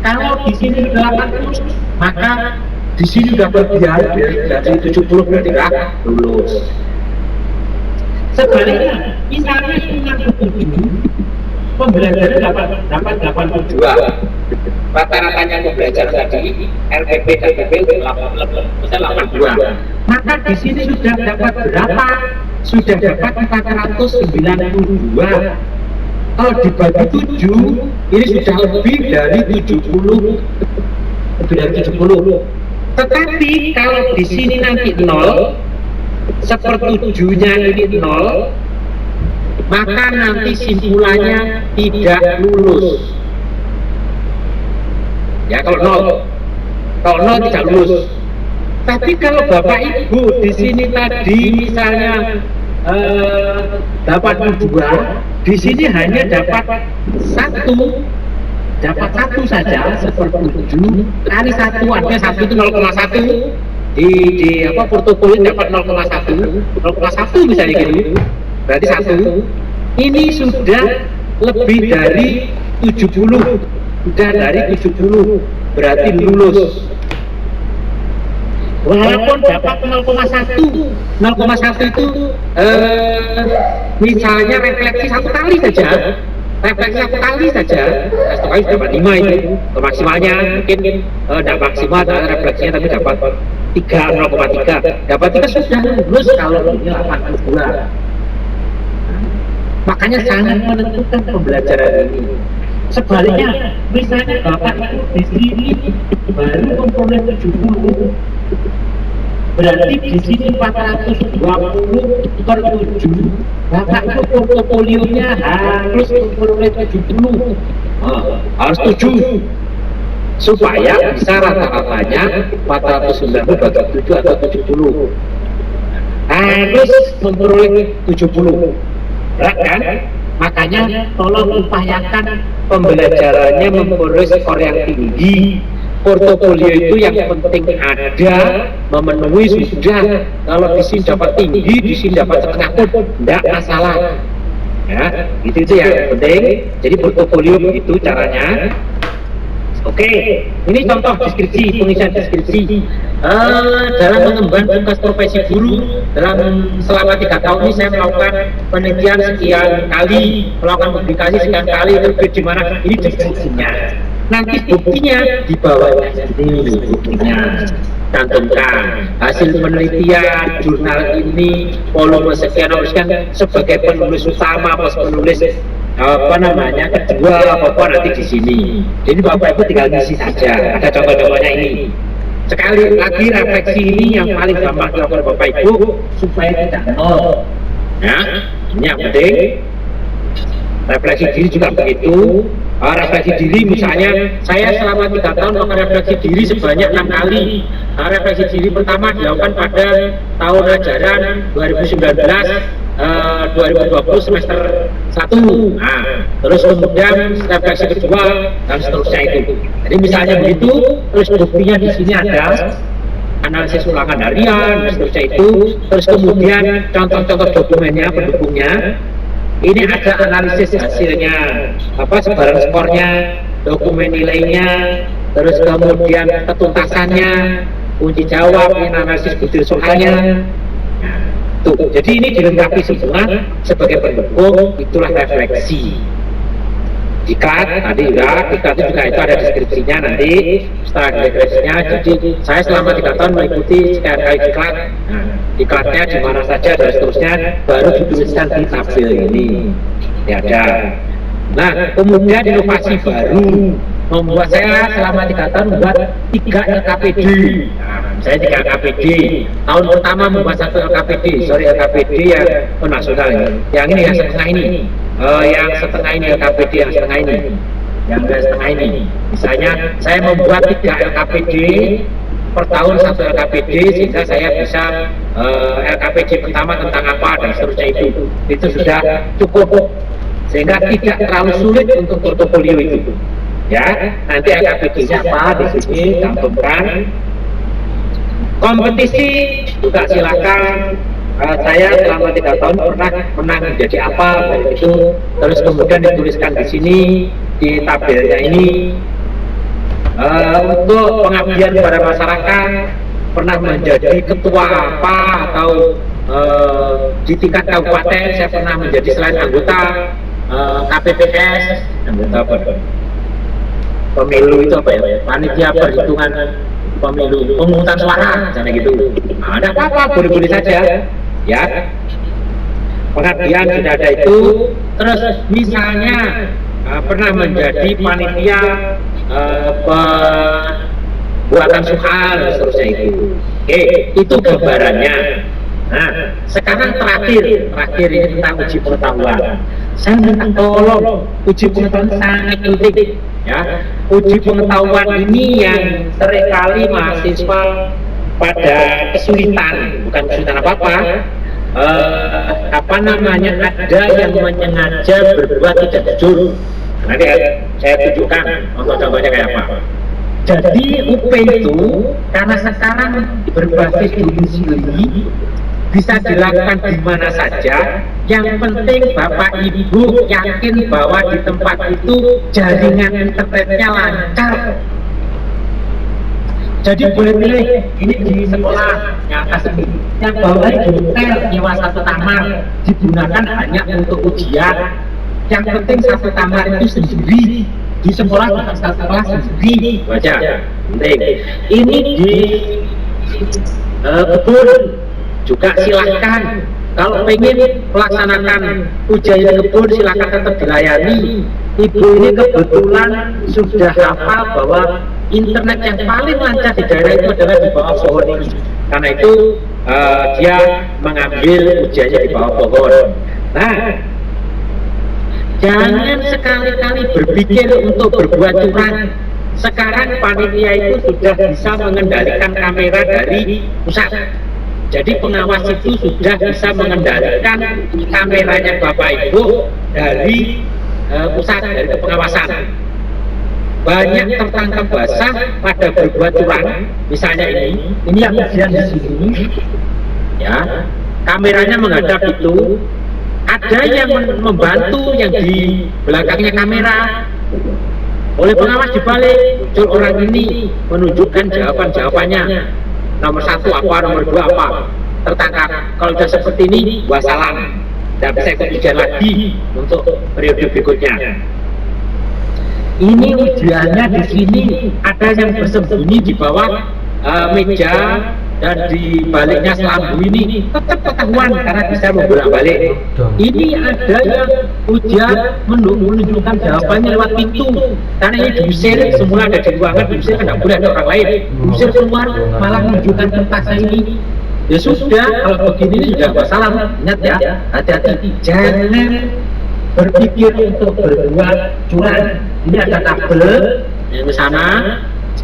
Kalau di sini 80, maka di sini udah berbiaya dari 70 berarti lulus. Sebaliknya, misalnya 67, pembelajaran dapat 82. Rata-ratanya pembelajaran tadi RPP dan PP 82. Maka di sini sudah dapat berapa? Sudah dapat 492. Kalau dibagi 7, ini sudah lebih dari 70. Lebih dari 70. Tetapi kalau di sini nanti 0, 1/7-nya ini 0, maka nanti simpulannya tidak lulus. Ya, kalau 0 tidak lulus. Tapi kalau Bapak Ibu di sini tadi misalnya dapat 2, di sini hanya dapat 1 saja, 1/7 kali 1, artinya 1 itu 0,1. Di portofolio dapat 0,1 misalnya gitu, berarti 1. Ini sudah lebih dari 70, berarti lulus. Walaupun dapat 0,1 itu misalnya refleksi 1 kali saja, satu kali dapat 5 itu maksimalnya, mungkin tidak maksimal refleksinya tapi dapat 0,3, dapat 3 sudah lulus kalau ini 82. Makanya sangat menentukan pembelajaran ini. Sebaliknya, misalnya Bapak Ibu di sini baru memperoleh 70, berarti di sini 420/7, Bapak Ibu portofolionya harus memperoleh 70, harus 7, supaya bisa rata-ratanya 490/7 atau 70, harus memperoleh 70, kan? Makanya tolong upayakan pembelajarannya memperoleh skor yang tinggi. Portofolio itu yang penting ada, memenuhi sudah. Kalau di sini dapat tinggi, di sini dapat setengah pun tidak masalah. Ya, itu yang penting. Jadi portofolio begitu caranya. Oke, ini contoh deskripsi, pengisian deskripsi. Dalam mengemban tugas profesi guru, selama 3 tahun ini saya melakukan penelitian sekian kali, melakukan publikasi sekian kali, itu di mana ini deskripsinya. Nanti buktinya di bawahnya ini buktinya. Cantumkan hasil penelitian jurnal ini volume sekian sebagai penulis utama, penulis kedua apa nanti di sini. Jadi Bapak Ibu tinggal ngisi saja. Ada contoh-contohnya ini. Sekali lagi refleksi ini yang paling gampang dilakukan Bapak Ibu supaya tidak nol. Ya, ini yang penting. Refleksi diri juga begitu. Refleksi diri misalnya saya selama 3 tahun melakukan refleksi diri sebanyak 6 kali. Refleksi diri pertama dilakukan pada tahun ajaran 2019-2020 semester 1. Nah, terus kemudian refleksi kedua dan seterusnya itu. Jadi misalnya begitu, terus buktinya di sini ada analisis ulangan harian dan seterusnya itu. Terus kemudian contoh-contoh dokumennya, pendukungnya. Ini ada analisis hasilnya, sebaran skornya, dokumen nilainya, terus kemudian ketuntasannya, kunci jawab, analisis butir soalnya. Nah, tuh, jadi ini dilengkapi semua sebagai pendukung, itulah refleksi. Diklat tadi diklat juga itu ada deskripsinya nanti setelah deskripsinya. Jadi saya selama 3 tahun mengikuti sekian kali diklat. Nah, diklatnya di mana saja dan seterusnya baru dituliskan di tabel ini. Ya ada. Nah, kemudian inovasi baru membuat saya selama 3 tahun membuat 3 LKPD. Nah, saya 3 LKPD. Tahun pertama membuat 1 LKPD, LKPD yang nasional ini. Yang ini yang setengah ini. Yang setengah ini LKPD, yang setengah ini. Yang setengah ini. Misalnya saya membuat 3 LKPD per tahun 1 LKPD sehingga saya bisa LKPD pertama tentang apa dan seterusnya itu sudah cukup sehingga tidak terlalu sulit untuk portofolio itu. Ya, nanti LKPD-nya apa di sini cantumkan. Kompetisi juga silakan. Saya selama 3 tahun pernah menjadi apa itu, terus kemudian dituliskan di sini di tabelnya ini. Untuk pengabdian kepada masyarakat pernah menjadi ketua apa atau di tingkat kabupaten saya pernah menjadi selain anggota KPPS, anggota pemilu itu apa ya, panitia perhitungan pemilu, pemungutan suara, misalnya gitu. Nah, ada apa-apa, boleh-boleh saja, ya. Pengabdian sudah ada itu. Terus misalnya pernah menjadi panitia pembuatan soal, seterusnya itu. Oke, itu gambarannya. Nah, sekarang terakhir ini tentang uji pengetahuan. Saya minta tolong, uji pengetahuan sangat penting, ya. Uji pengetahuan ini yang seringkali mahasiswa pada kesulitan, bukan kesulitan apa-apa. Ada yang menyengaja berbuat tidak jujur. Nanti saya tunjukkan contoh-contohnya kayak apa. Jadi UP itu karena sekarang berbasis domisili bisa dilakukan di mana saja. Yang penting Bapak Ibu yakin bahwa di tempat itu jaringan internetnya lancar. Jadi boleh pilih ini di sekolah yang atas ini, yang bawah di hotel nyewa 1 kamar digunakan hanya untuk ujian. Yang penting 1 kamar itu sendiri, di sekolah bukan 1 kelas sendiri. Baca, penting. Ini di kebun juga silahkan. Kalau pengen melaksanakan ujian di kebun silahkan tetap dilayani. Ibu ini kebetulan sudah hafal bahwa internet yang paling lancar di daerah itu adalah di bawah pohon ini. Karena itu dia mengambil ujiannya di bawah pohon. Nah, jangan sekali-kali berpikir untuk berbuat curang. Sekarang panitia itu sudah bisa mengendalikan kamera dari pusat. Jadi pengawas itu sudah bisa mengendalikan kameranya Bapak Ibu dari pusat, dari pengawasan. Banyak tertangkap basah pada berbuat curang. Misalnya ini yang ujian di sini, ya, kameranya menghadap itu. Ada yang membantu yang di belakangnya kamera. Oleh pengawas dibalik, muncul orang ini menunjukkan jawabannya. Nomor 1 apa, nomor 2 apa, tertangkap. Kalau sudah seperti ini, wassalam, tidak bisa ikut ujian lagi untuk periode berikutnya. Ini ujiannya di sini ada yang bersembunyi di bawah meja dan di baliknya selambu ini tetap ketahuan karena bisa membolak-balik. Ini ada yang ujian menunjukkan jawabannya lewat pintu karena ini diusir, semua ada di ruangan, diusir kan tidak boleh ada orang lain, diusir keluar malah menunjukkan tempat saya ini. Ya sudah, kalau begini sudah masalah. Ingat ya, hati-hati, jangan berpikir untuk berbuat curang. Ini ada tabel yang di sana.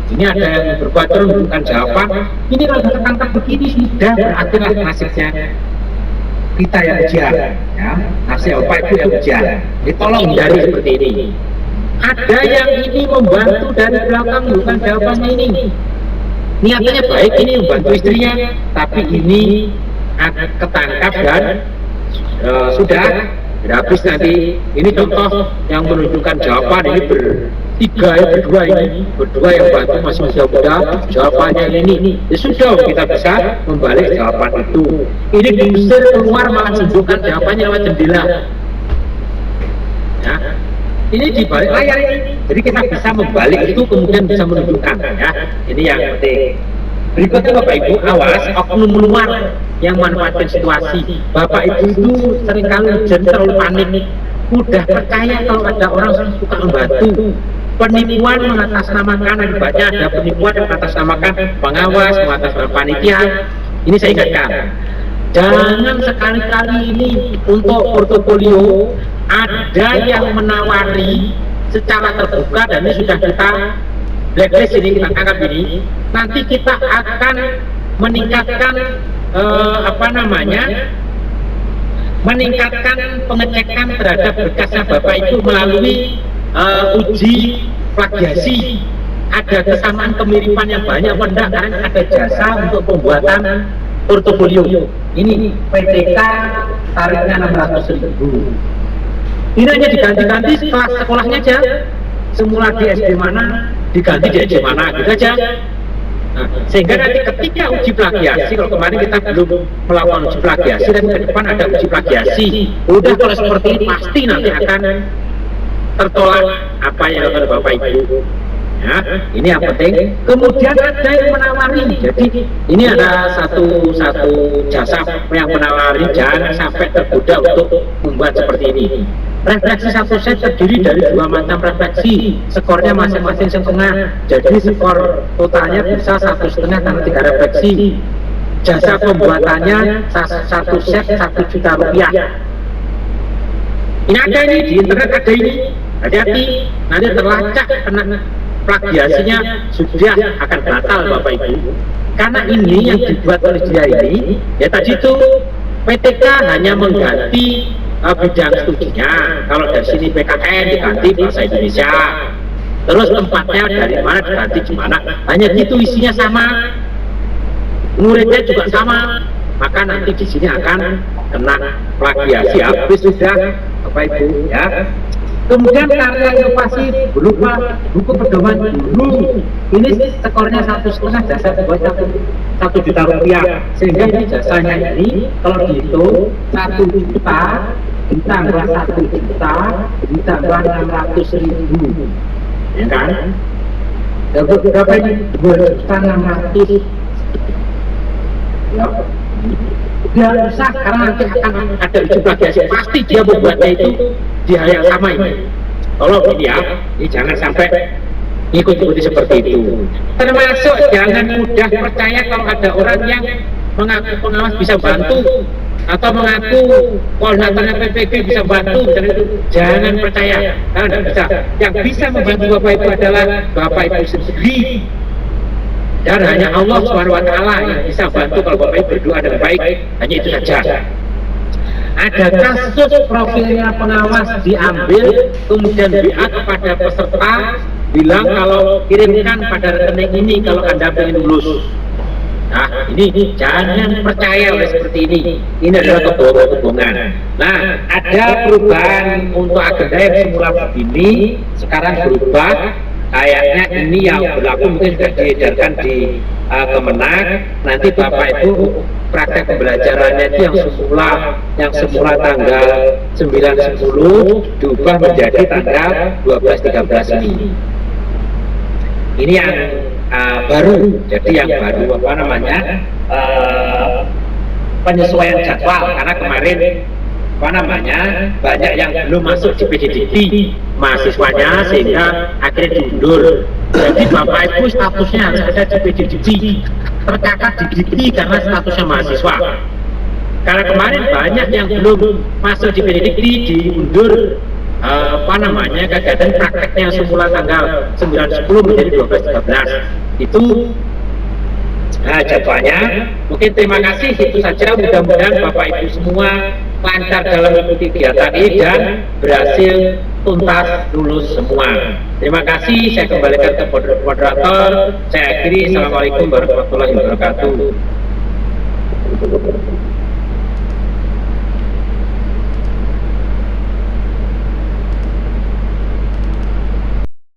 Ini ada yang berbuat curang bukan jawaban. Ini kalau tertangkap begini sudah berarti lah nasibnya kita yang ujian, ya. Nasib apa itu yang ujian. Jadi tolong hindari seperti ini. Ada yang ini membantu dari belakang bukan jawabannya ini. Niatnya baik ini membantu istrinya, tapi ini ketangkap dan sudah Tidak habis nanti. Ini contoh yang menunjukkan jawaban ini bertiga ya, berdua yang bantu masih muda, jawabannya ini. Ya sudah, kita bisa membalik jawaban itu. Ini diusir keluar malah menunjukkan jawabannya lewat jendela. Ya. Ini di balik layar ini. Jadi kita bisa membalik itu kemudian bisa menunjukkan ya. Ini yang penting. Berikutnya Bapak Ibu, awas oknum luar yang manfaatkan situasi. Bapak Ibu itu seringkali jadi terlalu panik, mudah percaya kalau ada orang suka membantu. Penipuan mengatasnamakan, akibatnya ada penipuan yang mengatasnamakan pengawas, mengatasnamakan panitia. Ini saya ingatkan, jangan sekali-kali ini untuk portofolio ada yang menawari secara terbuka dan ini sudah kita blacklist ini, kita anggap ini, nanti kita akan meningkatkan meningkatkan pengecekan terhadap berkasnya Bapak itu melalui uji plagiasi. Ada kesamaan kemiripan yang banyak, enggak, karena ada jasa untuk pembuatan portofolio. Ini PTK tarifnya 600.000. Ini hanya diganti-ganti setelah sekolahnya aja. Semula di SD mana, diganti di SD mana, gitu aja. Nah, sehingga nanti ketika uji plagiasi, kalau kemarin kita belum melakukan uji plagiasi, dan ke depan ada uji plagiasi, udah kalau seperti ini pasti nanti akan tertolak apa yang dilakukan Bapak Ibu. Ya, ini yang penting. Kemudian ada yang menawari. Jadi ini ada satu jasa yang menawari, jangan sampai tergoda untuk membuat seperti ini. Refleksi satu set terdiri dari 2 macam refleksi, skornya masing-masing setengah, jadi skor totalnya bisa 1,5 karena 3 refleksi. Jasa pembuatannya satu set 1 juta rupiah. Ini ada ini di internet, ada ini, hati-hati nanti terlacak kena plagiasinya, sudah akan batal Bapak Ibu. Karena ini yang dibuat oleh dia ini, ya tadi itu PTK hanya mengganti bidang studinya. Kalau dari sini PKN diganti bahasa Indonesia, terus tempatnya dari mana diganti di mana, hanya gitu, isinya sama, muridnya juga sama, maka nanti di sini akan kena plagiasi. Habis sudah Bapak Ibu ya. Kemudian karya inovasi berupa buku pedoman guru, ini skornya 1,5, jasa buat 1 juta rupiah, sehingga ini jasanya ini kalau dihitung 1 juta ditambah 1 juta ditambah 600.000, ya kan? Berapa ini? 2.600.000. Ya. Dia usah, karena nanti akan ada uji plagiasi, pasti dia membuatnya itu di hal yang sama ini. Tolong ini ya, ini jangan sampai ikuti seperti itu. Termasuk jangan mudah percaya kalau ada orang yang mengaku pengawas bisa bantu atau mengaku koordinatornya PPG bisa bantu, jangan percaya, karena tidak bisa. Yang bisa membantu Bapak Ibu adalah Bapak Ibu sendiri. Dan hanya Allah SWT yang bisa bantu kalau Bapak Ibu berdoa dengan baik, hanya itu saja. Ada kasus profilnya pengawas diambil, kemudian WA kepada peserta, bilang kalau kirimkan pada rekening ini kalau Anda ingin lulus. Nah, ini jangan percaya oleh seperti ini. Ini adalah kebohongan. Nah, ada perubahan untuk agenda yang semula begini, sekarang berubah. Kayaknya ini yang berlaku mungkin sudah diedarkan di Kemenag. Nanti Bapak Ibu praktek pembelajarannya itu yang semula tanggal 9-10 diubah menjadi tanggal 12-13 ini. Ini yang baru. Jadi yang baru penyesuaian jadwal, karena kemarin banyak yang belum masuk di PDDT mahasiswanya, sehingga akhirnya diundur. Jadi Bapak Ibu statusnya harus ada di PDDT, tercatat di DIPTI karena statusnya mahasiswa. Karena kemarin banyak yang belum masuk di PDDT diundur kegiatan prakteknya semula tanggal 9-10 menjadi 12-13 itu. Nah, jadwalnya mungkin terima kasih, itu saja. Mudah-mudahan Bapak Ibu semua lancar dalam mengikuti kegiatan ini dan berhasil tuntas lulus semua. Terima kasih, saya kembalikan ke moderator. Saya akhiri, Assalamualaikum warahmatullahi wabarakatuh.